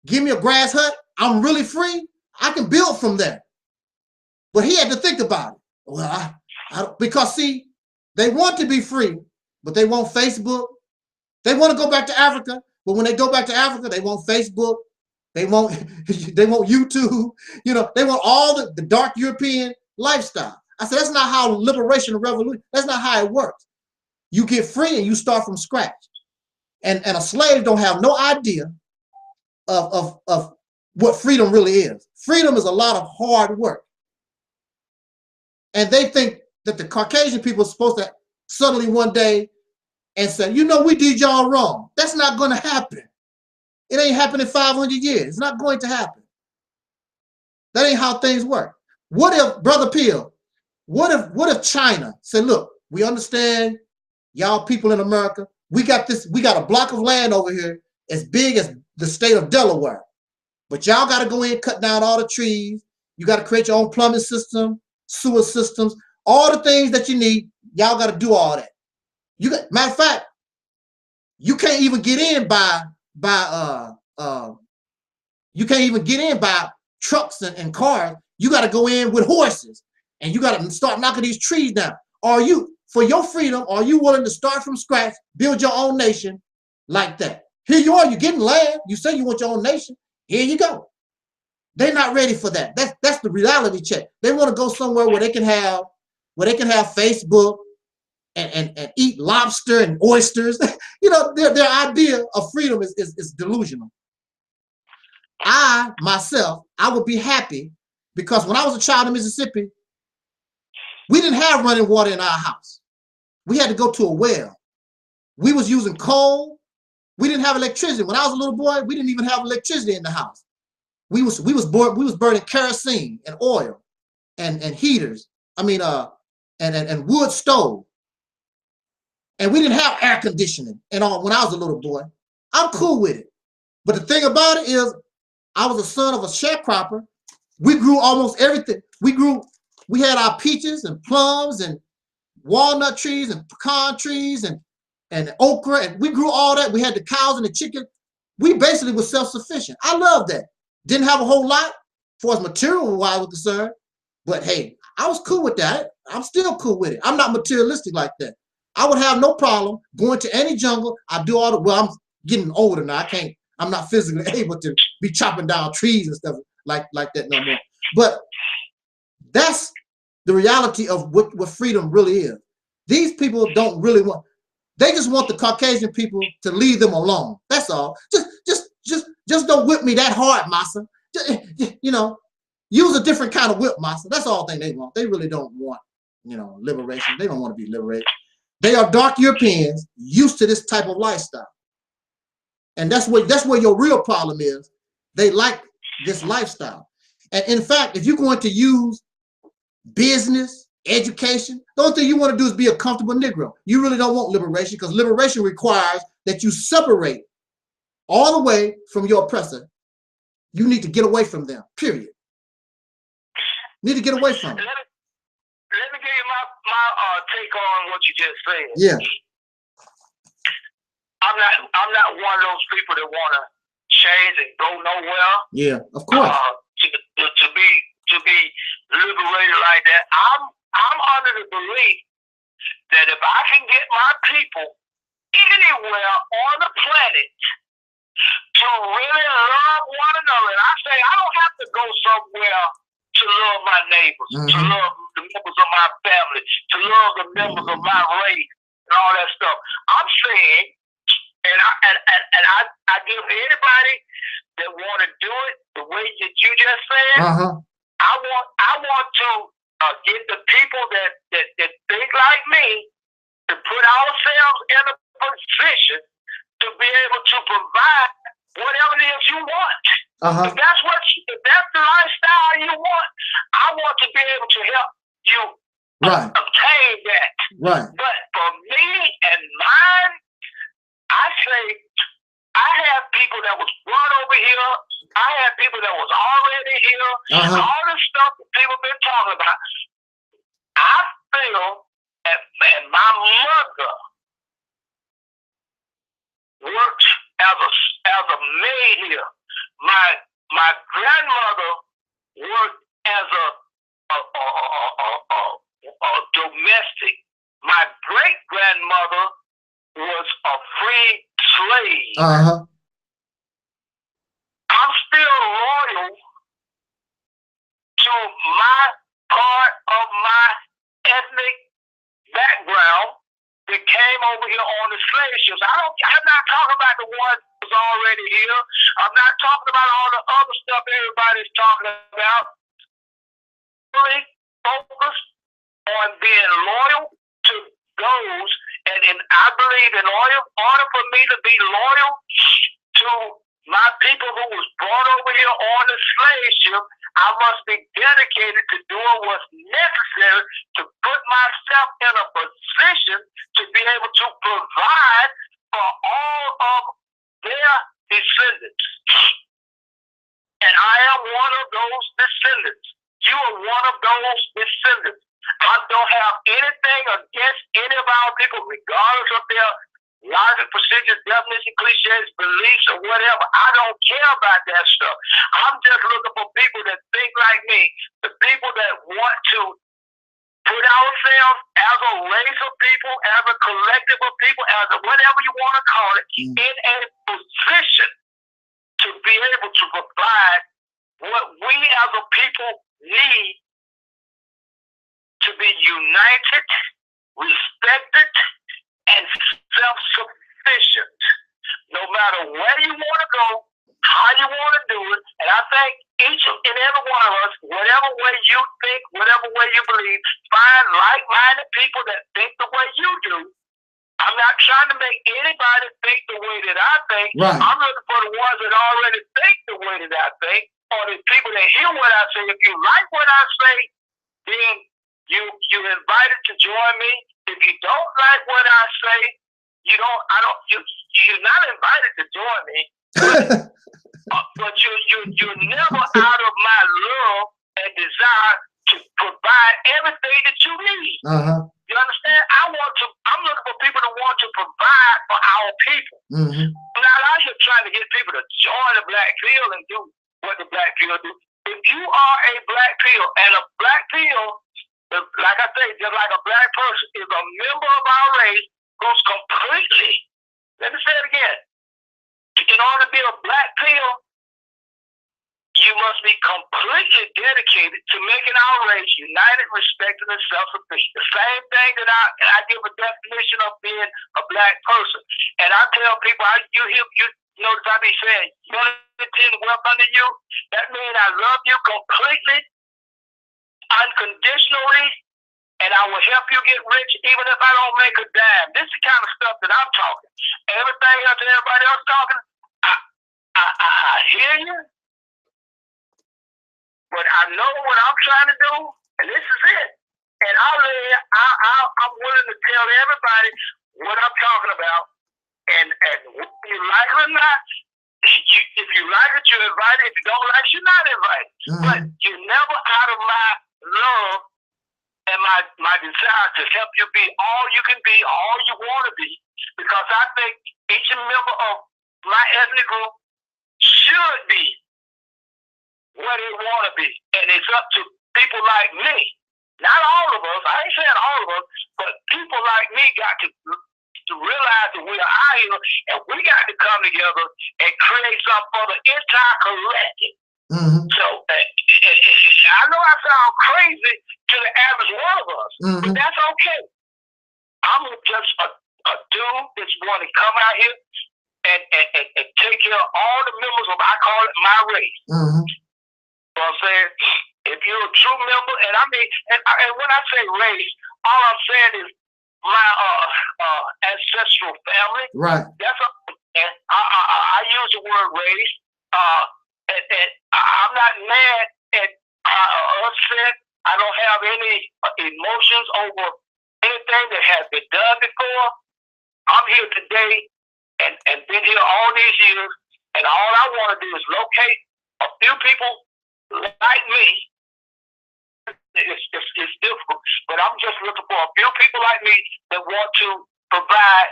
Give me a grass hut. I'm really free. I can build from there. But he had to think about it. Well, because see, they want to be free, but they want Facebook. They want to go back to Africa, but when they go back to Africa, they want Facebook. They want YouTube. You know, they want all the dark European lifestyle. I said, that's not how liberation and revolution, that's not how it works. You get free and you start from scratch. And a slave don't have no idea of what freedom really is. Freedom is a lot of hard work. And they think that the Caucasian people are supposed to suddenly one day and say, you know, we did y'all wrong. That's not going to happen. It ain't happened in 500 years. It's not going to happen. That ain't how things work. What if, Brother Peel, what if China said, look, we understand y'all people in America, we got a block of land over here as big as the state of Delaware. But y'all got to go in, cut down all the trees. You got to create your own plumbing system, sewer systems, all the things that you need. Y'all got to do all that. Matter of fact, you can't even get in by trucks and cars. You got to go in with horses, and you got to start knocking these trees down. For your freedom, are you willing to start from scratch, build your own nation like that? Here you are, you're getting land. You say you want your own nation. Here you go. They're not ready for that. That's the reality check. They want to go somewhere where they can have Facebook and eat lobster and oysters. You know, their idea of freedom is delusional. I would be happy because when I was a child in Mississippi, we didn't have running water in our house. We had to go to a well. We was using coal. We didn't have electricity. When I was a little boy, we didn't even have electricity in the house. We was burning kerosene and oil and heaters. I mean, and wood stove. And we didn't have air conditioning and all when I was a little boy. I'm cool with it. But the thing about it is, I was a son of a sharecropper. We grew almost everything. We had our peaches and plums and walnut trees and pecan trees and okra, and we grew all that. We had the cows and the chicken. We basically were self-sufficient. I love that. Didn't have a whole lot for as material-wise was concerned, but hey, I was cool with that. I'm still cool with it. I'm not materialistic like that. I would have no problem going to any jungle. I do all the, well, I'm getting older now. I'm not physically able to be chopping down trees and stuff like that no more. But that's the reality of what freedom really is. These people don't really want, they just want the Caucasian people to leave them alone. That's all. Just don't whip me that hard, massa. You know, use a different kind of whip, massa. That's all thing they want. They really don't want, you know, liberation. They don't want to be liberated. They are dark Europeans used to this type of lifestyle. And that's where your real problem is. They like this lifestyle. And in fact, if you're going to use business, education, the only thing you want to do is be a comfortable Negro. You really don't want liberation, because liberation requires that you separate all the way from your oppressor. You need to get away from them, period. Need to get away from them. Let me give you my take on what you just said. Yeah. I'm not one of those people that want to change and go nowhere. Yeah, of course. To be liberated like that. I'm under the belief that if I can get my people anywhere on the planet to really love one another, and I say I don't have to go somewhere to love my neighbors, to love the members of my family, to love the members of my race, and all that stuff. I'm saying, and I give anybody that want to do it the way that you just said. I want to get the people that think like me to put ourselves in a position to be able to provide whatever it is you want. If that's the lifestyle you want, I want to be able to help you obtain that. Right. But for me and mine, I say I have people that was brought over here. I have people that was already All this stuff that people have been talking about. I feel, and my mother worked as a maid here. My grandmother worked as a domestic. My great grandmother was a free slave. I'm still loyal to my part of my ethnic background that came over here on the slave ships. I'm not talking about the one that was already here. I'm not talking about all the other stuff everybody's talking about. Really focused on being loyal to those, and I believe in order for me to be loyal to my people who was brought over here on the slave ship, I must be dedicated to doing what's necessary to put myself in a position to be able to provide for all of their descendants. And I am one of those descendants. You are one of those descendants. I don't have anything against any of our people, regardless of their logic, procedures, definition, cliches, beliefs, or whatever. I don't care about that stuff. I'm just looking for people that think like me, the people that want to put ourselves as a race of people, as a collective of people, as a whatever you want to call it, in a position to be able to provide what we as a people need to be united, respected, and self-sufficient. No matter where you want to go, how you want to do it, and I think each and every one of us, whatever way you think, whatever way you believe, find like-minded people that think the way you do. I'm not trying to make anybody think the way that I think. Right. I'm looking for the ones that already think the way that I think, or the people that hear what I say. If you like what I say, then you're invited to join me. If you don't like what I say, you're not invited to join me. But you're never out of my love and desire to provide everything that you need. You understand? I'm looking for people that want to provide for our people. I'm not out here trying to get people to join the Black Pill and do what the Black Pill do. If you are a Black Pill, and a Black Pill, like I say, just like a Black person, is a member of our race, goes completely, let me say it again, in order to be a Black Pill, you must be completely dedicated to making our race united, respected, and self-sufficient. The same thing that I give a definition of being a Black person. And I tell people, you notice I be saying, unity and wealth under you. That means I love you completely, unconditionally, and I will help you get rich even if I don't make a dime. This is the kind of stuff that I'm talking. Everything else that everybody else talking, I hear you, but I know what I'm trying to do, and this is it. And I'm willing to tell everybody what I'm talking about, and whether you like it or not, if you like it, you're invited. If you don't like it, you're not invited. But you're never out of my love and my desire to help you be all you can be, all you want to be, because I think each member of my ethnic group should be what they want to be. And it's up to people like me, not all of us, I ain't saying all of us, but people like me got to realize that we are out here and we got to come together and create something for the entire collective. So I know I sound crazy to the average one of us, but that's okay. I'm just a dude that's going to come out here and take care of all the members of, I call it my race. You know what I'm saying? If you're a true member, and I mean, and when I say race, all I'm saying is my ancestral family. Right. That's and I use the word race. And I'm not mad at upset. I don't have any emotions over anything that has been done before. I'm here today and been here all these years, and all I want to do is locate a few people like me, it's difficult. But I'm just looking for a few people like me that want to provide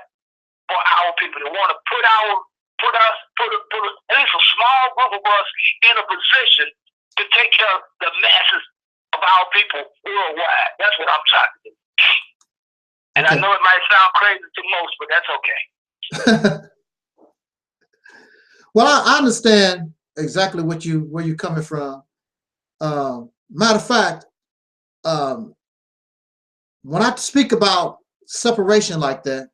for our people. That want to put at least a small group of us in a position to take care of the masses of our people worldwide. That's what I'm trying to do. And okay. I know it might sound crazy to most, but that's okay. Well, I understand exactly where you're coming from. Matter of fact, when I speak about separation like that,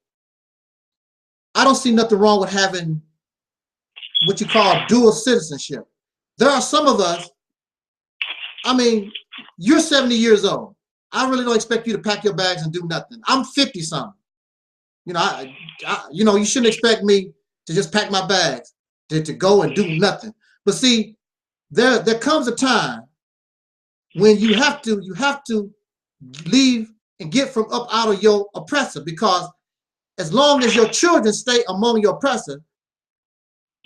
I don't see nothing wrong with having what you call dual citizenship. There are some of us, I mean, you're 70 years old. I really don't expect you to pack your bags and do nothing. I'm 50 something. You know, you shouldn't expect me to just pack my bags to go and do nothing. But see, there comes a time when you have to leave and get from up out of your oppressor, because as long as your children stay among your oppressor,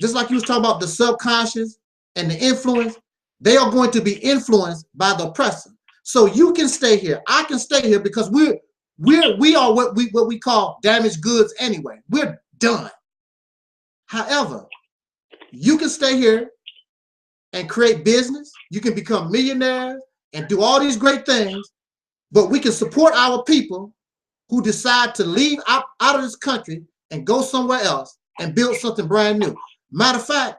just like you was talking about the subconscious and the influence, they are going to be influenced by the oppressor. So you can stay here, I can stay here, because we are what we call damaged goods anyway. We're done. However, you can stay here and create business. You can become millionaires and do all these great things, but we can support our people who decide to leave out of this country and go somewhere else and build something brand new. Matter of fact,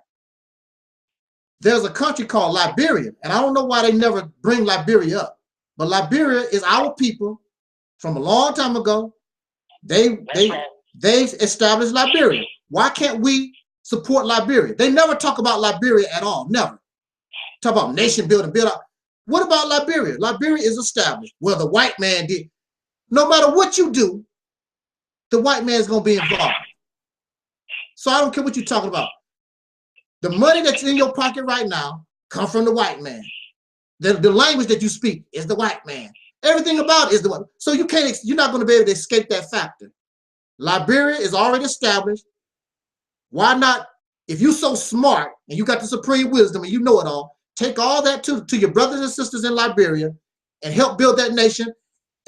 there's a country called Liberia, and I don't know why they never bring Liberia up, but Liberia is our people from a long time ago. They established Liberia. Why can't we support Liberia? They never talk about Liberia at all, never. Talk about nation building, build up. What about Liberia? Liberia is established. Well, the white man did. No matter what you do, the white man is going to be involved. So I don't care what you're talking about. The money that's in your pocket right now comes from the white man. The language that you speak is the white man. Everything about it is the white. So you're not going to be able to escape that factor. Liberia is already established. Why not, if you're so smart and you got the supreme wisdom and you know it all, take all that to your brothers and sisters in Liberia and help build that nation.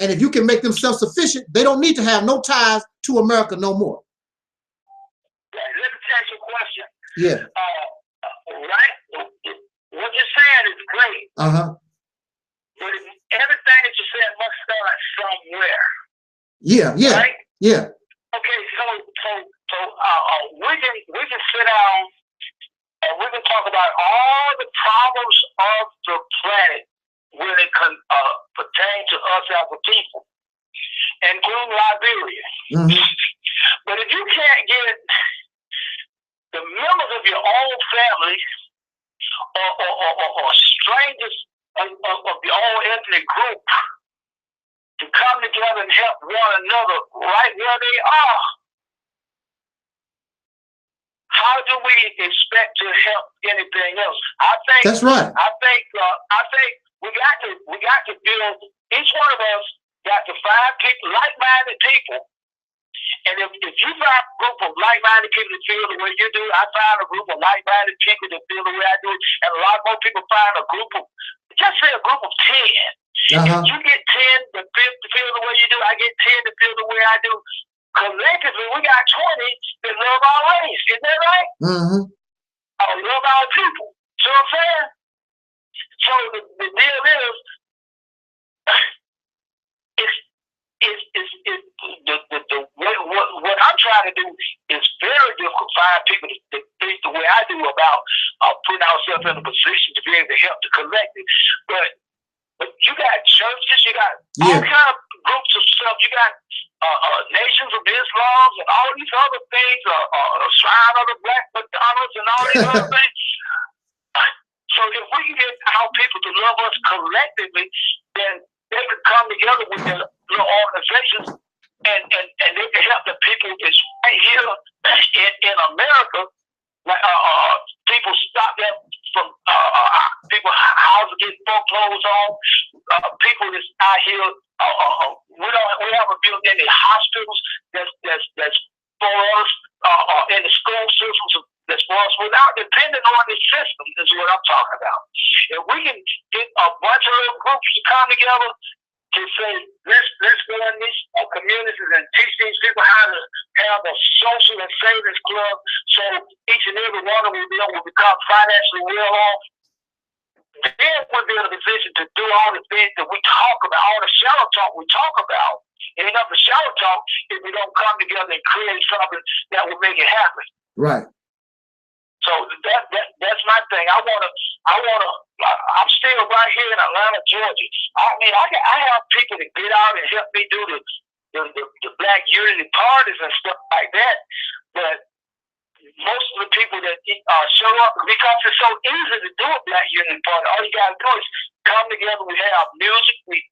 And if you can make them self-sufficient, they don't need to have no ties to America no more. Let me ask you a question. Yeah. Right? What you're saying is great. Uh-huh. But everything that you said must start somewhere. Yeah, yeah. Right? Yeah. Okay, so we can sit down and we can talk about all the problems of the planet when it pertains to us as a people, including Liberia. Mm-hmm. But if you can't get the members of your own family or strangers of your own ethnic group to come together and help one another right where they are, how do we expect to help anything else? I think that's right. I think we got to build. Each one of us got to find people, like-minded people. And if you find a group of like-minded people that feel the way you do, I find a group of like-minded people that feel the way I do, and a lot more people find a group of, just say a group of 10. Uh-huh. If you get 10 that feel the way you do, I get 10 that feel the way I do. Collectively, we got 20 that love our race. Isn't that right? Mm-hmm. Love our people. See what I'm saying? So the deal is, what I'm trying to do is very difficult to find people that think the way I do about putting ourselves in a position to be able to help the collective. But you got churches, you got all kind of groups of stuff. You got nations of Islam and all these other things, Shrine of the Black McDonald's and all these other things. So if we can get our people to love us collectively, then they could come together with their little organizations and they can help the people that's right here in America. Like people stop them from people houses getting foreclosed on. People that's out here, we haven't built any hospitals that's for us in the school systems That's for us without depending on the system, is what I'm talking about. If we can get a bunch of little groups to come together to say, let's go in these communities and teach these people how to have a social and savings club so each and every one of them will become financially well off, then we'll be in a position to do all the things that we talk about, all the shallow talk we talk about. It ain't enough of shallow talk if we don't come together and create something that will make it happen. Right. So that's my thing. I'm still right here in Atlanta, Georgia. I mean, I have people that get out and help me do the Black Unity parties and stuff like that. But most of the people that show up, because it's so easy to do a Black Unity party, all you gotta do is come together. We have music, we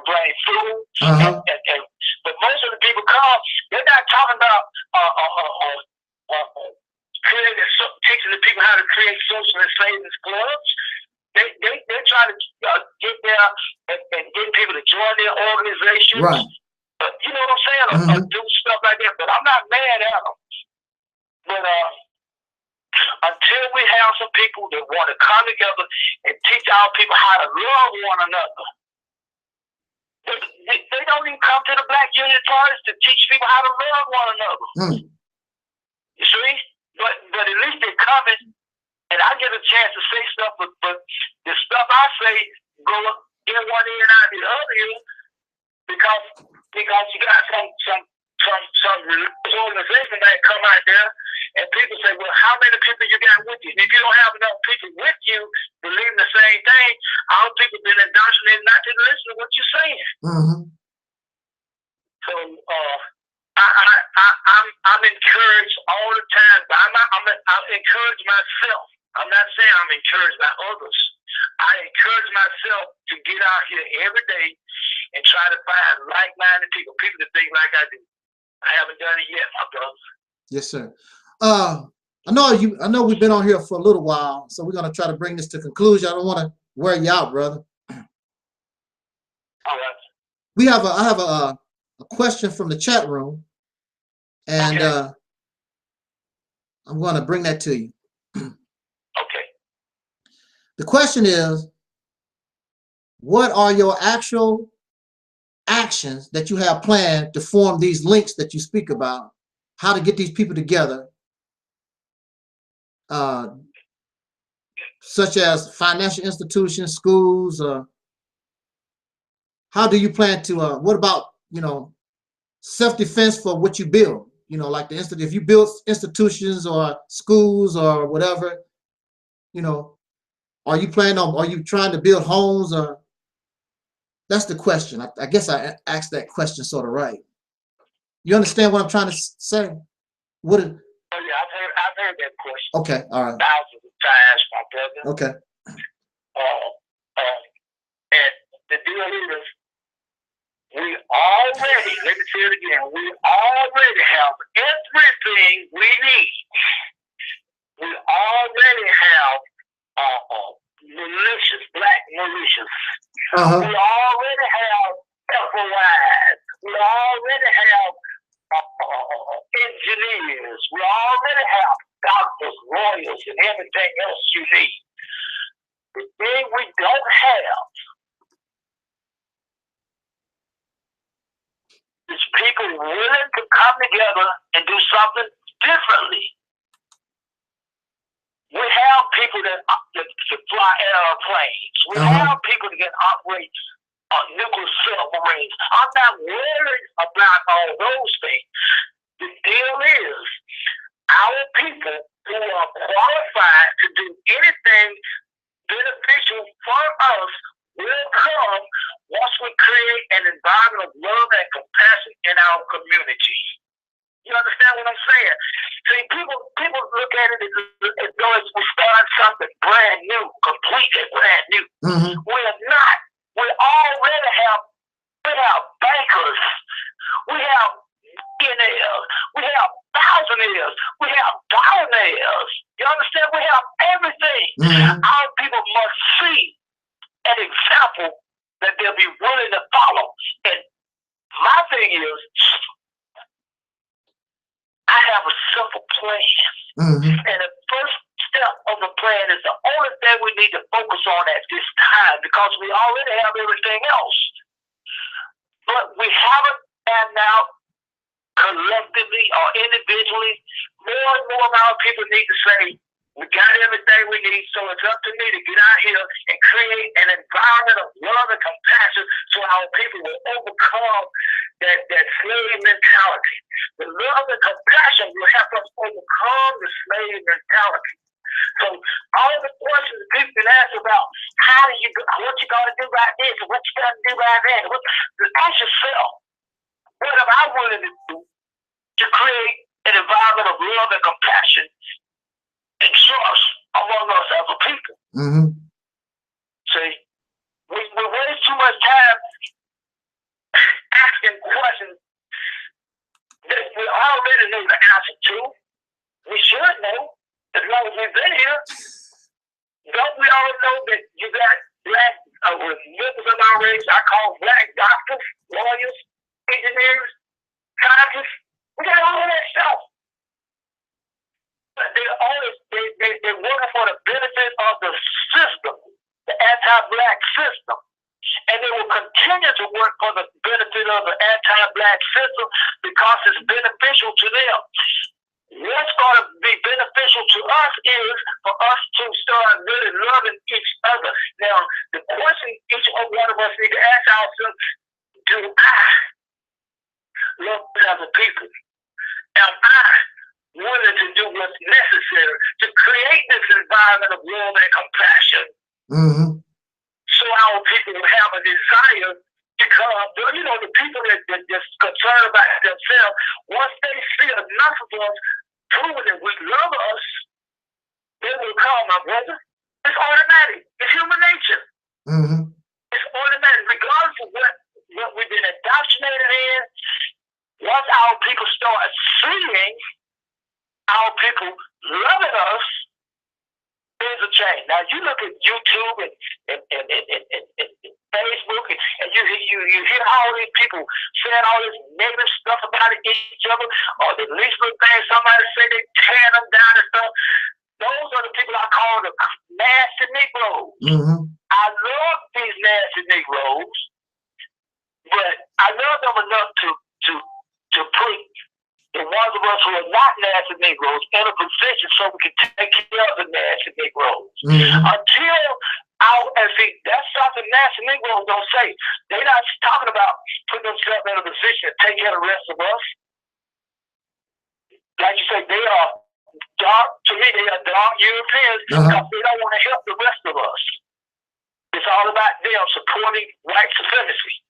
bring food, but most of the people come. They're not talking about teaching the people how to create social and savings clubs. They try to get there and get people to join their organizations. Right. You know what I'm saying? Or do stuff like that. But I'm not mad at them. But until we have some people that want to come together and teach our people how to love one another, they don't even come to the Black Unity parties to teach people how to love one another. You see? But at least they're coming, and I get a chance to say stuff, but the stuff I say go in one ear and out the other ear, because you got some religious organization that come out there, and people say, well, how many people you got with you? And if you don't have enough people with you believing the same thing, all people been indoctrinated not to listen to what you're saying. So I'm encouraged all the time, but I'm encouraged myself. I'm not saying I'm encouraged by others. I encourage myself to get out here every day and try to find like-minded people that think like I do. I haven't done it yet, my brother. Yes, sir. I know we've been on here for a little while, so we're gonna try to bring this to conclusion. I don't want to wear you out, brother. All right. I have a question from the chat room, and I'm going to bring that to you. Okay. The question is, what are your actual actions that you have planned to form these links that you speak about? How to get these people together, such as financial institutions, schools. How do you plan to? What about, you know, self-defense for what you build? You know, like if you build institutions or schools or whatever, you know, are you trying to build homes? Or that's the question. I guess I asked that question sort of right. You understand what I'm trying to say? Oh yeah, I've heard that question. Okay, all right. Thousands of times, my brother. Okay. And the deal is, we already, let me say it again, we already have everything we need. We already have militias, black militias. We already have FOIs. We already have engineers. We already have doctors, lawyers, and everything else you need. The thing we don't have is people willing to come together and do something differently. We have people that fly airplanes. We have people that can operate nuclear submarines. I'm not worried about all those things. The deal is, our people who are qualified to do anything beneficial for us will come once we create an environment of love and compassion in our community. You understand what I'm saying? See, people look at it as though we start something brand new, completely brand new. We're not. We already have bankers. We have millionaires. We have thousandaires. We have billionaires. You understand? We have everything. Our people must see an example that they'll be willing to follow. And my thing is, I have a simple plan. And the first step of the plan is the only thing we need to focus on at this time, because we already have everything else. But we haven't found out collectively or individually. More and more of our people need to say, we got everything we need, so it's up to me to get out here and create an environment of love and compassion so our people will overcome that slave mentality. The love and compassion will help us overcome the slave mentality. So all the questions people can ask about what you got to do by this, and what you got to do by that, ask yourself, what am I willing to do to create an environment of love and compassion and trust among us as a people? See, we waste too much time asking questions that we already know the answer to. We should know, as long as we've been here. Don't we all know that you got black members of our race? I call black doctors, lawyers, engineers, scientists. We got all of that stuff. But they're working for the benefit of the system, the anti-black system. And they will continue to work for the benefit of the anti-black system because it's beneficial to them. What's going to be beneficial to us is for us to start really loving each other. Now, the question each one of us need to ask ourselves, do I love other people? Am I willing to do what's necessary to create this environment of love and compassion? So our people will have a desire to come. You know, the people that just concerned about themselves, once they see enough of us proving that we love us, they will come, my brother. It's automatic. It's human nature. It's automatic. Regardless of what we've been indoctrinated in, once our people start seeing our people loving us, things will change. Now, you look at YouTube and Facebook, and you hear all these people saying all this negative stuff about each other, or the least little thing somebody say, they tear them down and stuff. Those are the people I call the nasty Negroes. I love these nasty Negroes, but I love them enough to put the ones of us who are not nasty Negroes in a position so we can take care of the nasty Negroes. Until and see, that's something nasty Negroes don't say. They're not talking about putting themselves in a position to take care of the rest of us. Like you say, they are dark, to me, they are dark Europeans because they don't want to help the rest of us. It's all about them supporting white supremacy.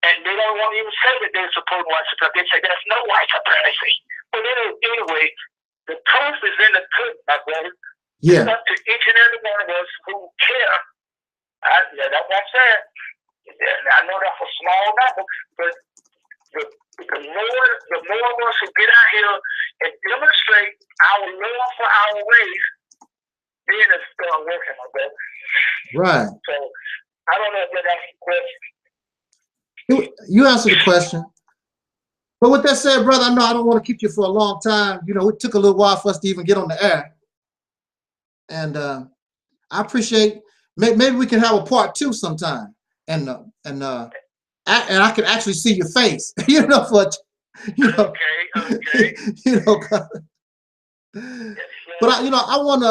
And they don't want to even say that they're supporting white supremacy. They say there's no white supremacy. But anyway, the proof is in the pudding, my brother. It's up to each and every one of us who care. That's what I said. I know that's a small number, but the more of us who get out here and demonstrate our love for our race, then it's start working, my brother. Right. So I don't know if that answers the question. You answered the question. But with that said, brother, I know I don't want to keep you for a long time. You know, it took a little while for us to even get on the air. And I appreciate, maybe we can have a part 2 sometime. And I can actually see your face, you know, Okay. you know, but I just want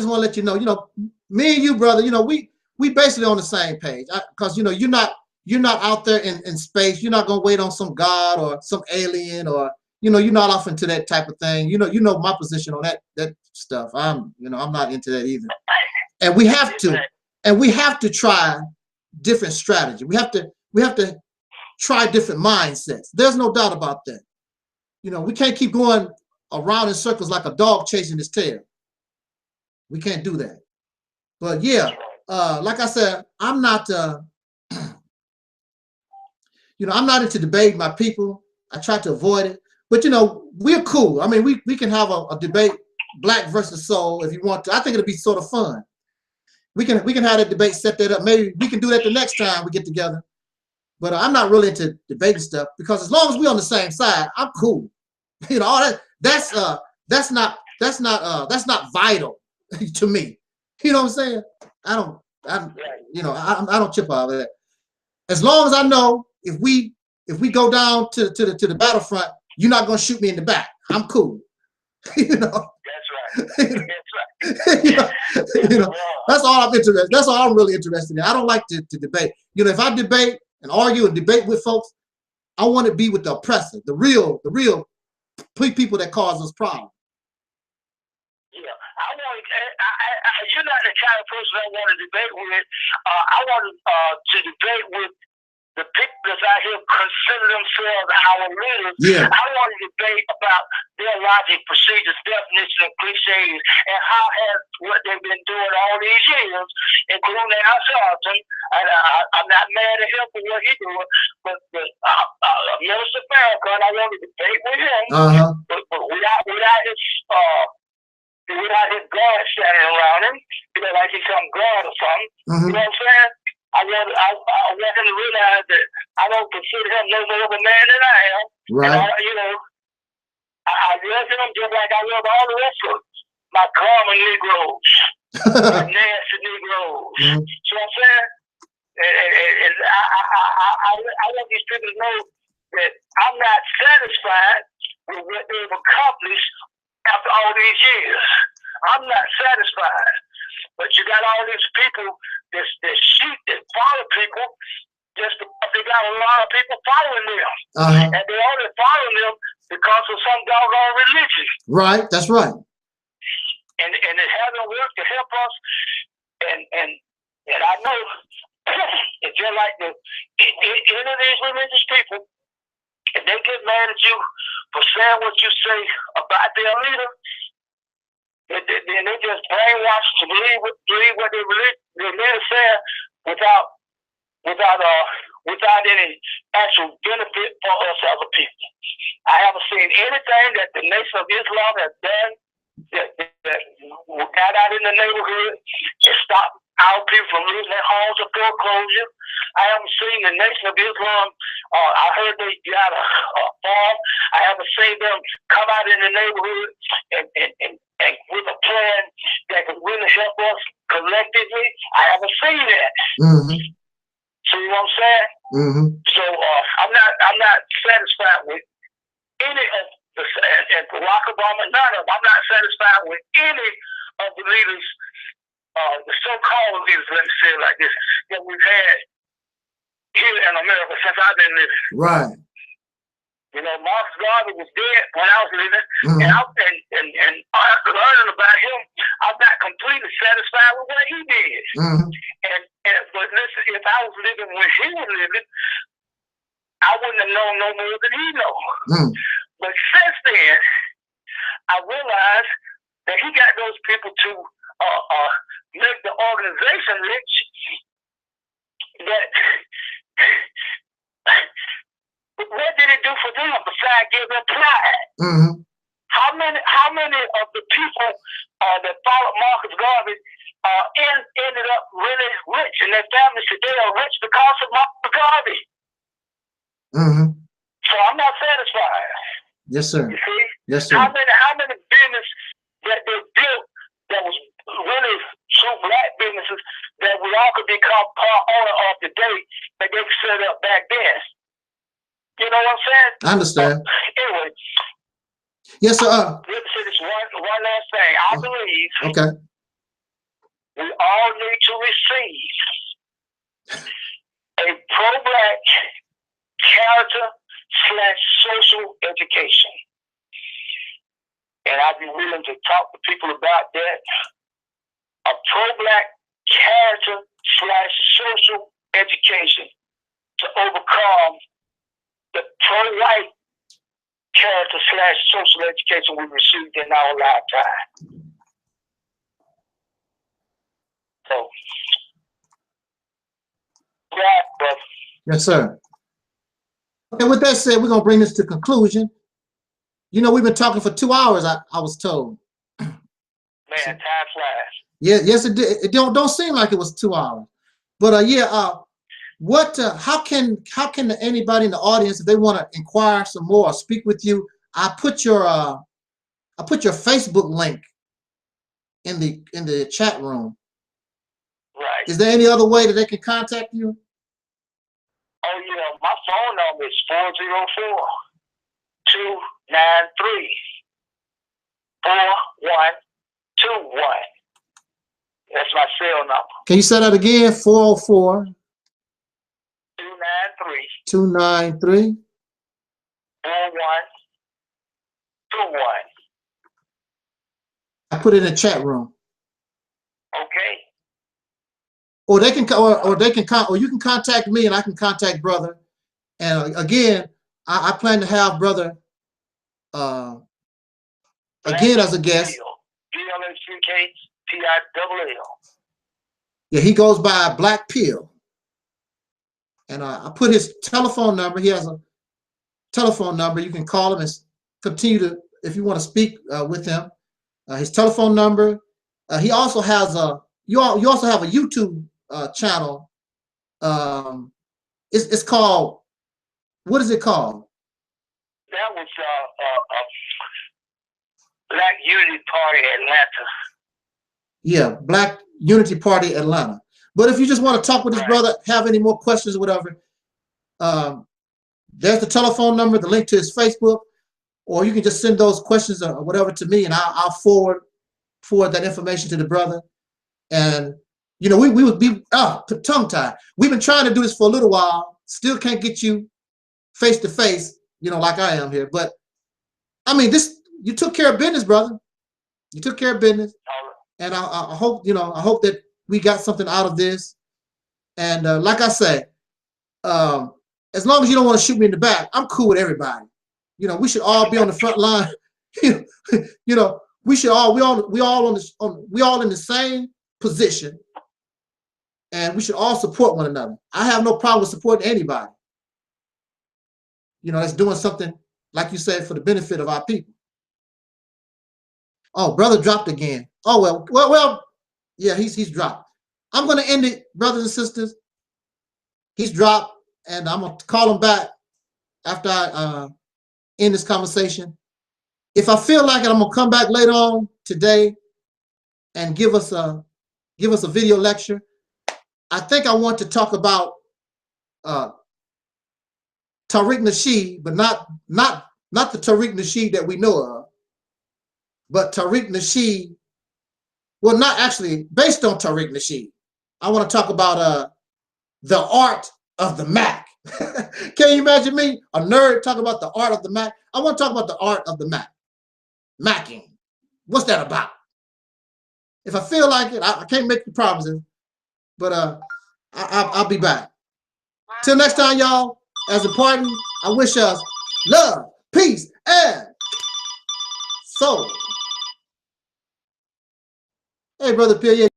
to let you know, me and you, brother, you know, we basically on the same page, because you know, you're not out there in space. You're not gonna wait on some god or some alien, or you know, you're not off into that type of thing. You know my position on that stuff. I'm not into that either. And we have to try different strategy. We have to try different mindsets. There's no doubt about that. You know, we can't keep going around in circles like a dog chasing his tail. We can't do that. But yeah, like I said, I'm not I'm not into debating my people. I try to avoid it. But you know, we're cool. I mean, we can have a debate, black versus soul, if you want to. I think it'll be sort of fun. We can have that debate, set that up. Maybe we can do that the next time we get together. But I'm not really into debating stuff because as long as we're on the same side, I'm cool. You know, all that's not vital to me. You know what I'm saying? I don't chip out of that. As long as I know if we go down to the battlefront, you're not gonna shoot me in the back. I'm cool. You know. That's right. That's right. you know, that's all I'm interested. That's all I'm really interested in. I don't like to debate. You know, if I debate and argue and debate with folks, I want to be with the oppressor, the real people that cause us problems. Yeah, you're not the kind of person I want to debate with. I want to debate with the people that's out here consider themselves our leaders. Yeah. I want to debate about their logic, procedures, definitions, and cliches, and how has what they've been doing all these years, including our sergeant. I'm not mad at him for what he's doing, but Minister Farrakhan, I want to debate with him, but without his guard standing around him, like he's some god or something. You know what I'm saying? I want him to realize that I don't consider him no more of a man than I am. Right. And I love him just like I love all the rest of my common Negroes, my nasty Negroes. So I'm saying, and I want these people to know that I'm not satisfied with what they've accomplished after all these years. I'm not satisfied. But you got all these people that shoot and follow people just because they got a lot of people following them. And they only follow them because of some doggone religion. Right, that's right. And it hasn't worked to help us. And I know it's just like any of these religious people, if they get mad at you for saying what you say about their leader, then they just brainwashed to believe what their leader said without any actual benefit for us as a people. I haven't seen anything that the Nation of Islam has done that got out in the neighborhood and stopped our people from losing their homes or foreclosure. I haven't seen the Nation of Islam. I heard they got a farm. I haven't seen them come out in the neighborhood and with a plan that can really help us collectively. I haven't seen that. See what I'm saying? So I'm not satisfied with any of the and Barack Obama, none of them. I'm not satisfied with any of the leaders, the so-called leaders, let me say it like this, that we've had here in America since I've been living. Right. You know, Marcus Garvey was dead when I was living, and after learning about him, I'm not completely satisfied with what he did. But listen, if I was living when he was living, I wouldn't have known no more than he knows. But since then, I realized that he got those people to make the organization rich. That what did it do for them besides give them pride? How many of the people that followed Marcus Garvey ended up really rich, and their families today are rich because of Marcus Garvey? So I'm not satisfied. Yes, sir. You see? Yes, sir. How many business that they built that was really true black businesses that we all could become part owner of today that they set up back then? You know what I'm saying? I understand. Anyway. Yes, sir. Let me say this one last thing. I believe we all need to receive a pro-black character/social education. And I'd be willing to talk to people about that. A pro-black character/social education to overcome the pro-white character/social education we received in our lifetime. So, yeah, but yes, sir. And with that said, we're gonna bring this to conclusion. You know, we've been talking for 2 hours. I was told. Man, time flies. Yeah, yes, it did. It don't seem like it was 2 hours, but what? How can anybody in the audience, if they want to inquire some more or speak with you, I put your Facebook link in the chat room. Right. Is there any other way that they can contact you? Oh yeah, my phone number is 404-293-4121. That's my cell number. Can you say that again? 404 293 293 4121. I put it in the chat room. Okay. Or they can, or you can contact me, and I can contact brother. And again, I plan to have brother again as a guest. BLACKTILL. Yeah, he goes by Black Pill. And I put his telephone number. He has a telephone number. You can call him and continue to, if you want to speak with him. His telephone number. He also has you also have a YouTube channel. It's called, what is it called? That was Black Unity Party Atlanta. Yeah, Black Unity Party Atlanta. But if you just want to talk with his brother, have any more questions or whatever, there's the telephone number, the link to his Facebook, or you can just send those questions or whatever to me, and I'll forward that information to the brother. And you know, we would be tongue-tied. We've been trying to do this for a little while, still can't get you face to face, you know, like I am here. But I mean, you took care of business, brother. You took care of business, and I hope, you know, I hope that we got something out of this. And like I say, as long as you don't want to shoot me in the back, I'm cool with everybody. You know, we should all be on the front line. You know, we should all we all in the same position, and we should all support one another. I have no problem with supporting anybody. You know, that's doing something, like you said, for the benefit of our people. Oh, brother dropped again. Oh well, yeah, he's dropped. I'm gonna end it, brothers and sisters. He's dropped, and I'm gonna call him back after I end this conversation. If I feel like it, I'm gonna come back later on today and give us a video lecture. I think I want to talk about Tariq Nasheed, but not the Tariq Nasheed that we know of, but Tariq Nasheed. Well, not actually based on Tariq Nasheed. I want to talk about the art of the Mac. Can you imagine me, a nerd, talking about the art of the Mac? I want to talk about the art of the Mac. Macking. What's that about? If I feel like it, I can't make the promises, but I'll be back. Till next time, y'all. As a party, I wish us love, peace, and soul. Hey, brother Pierre.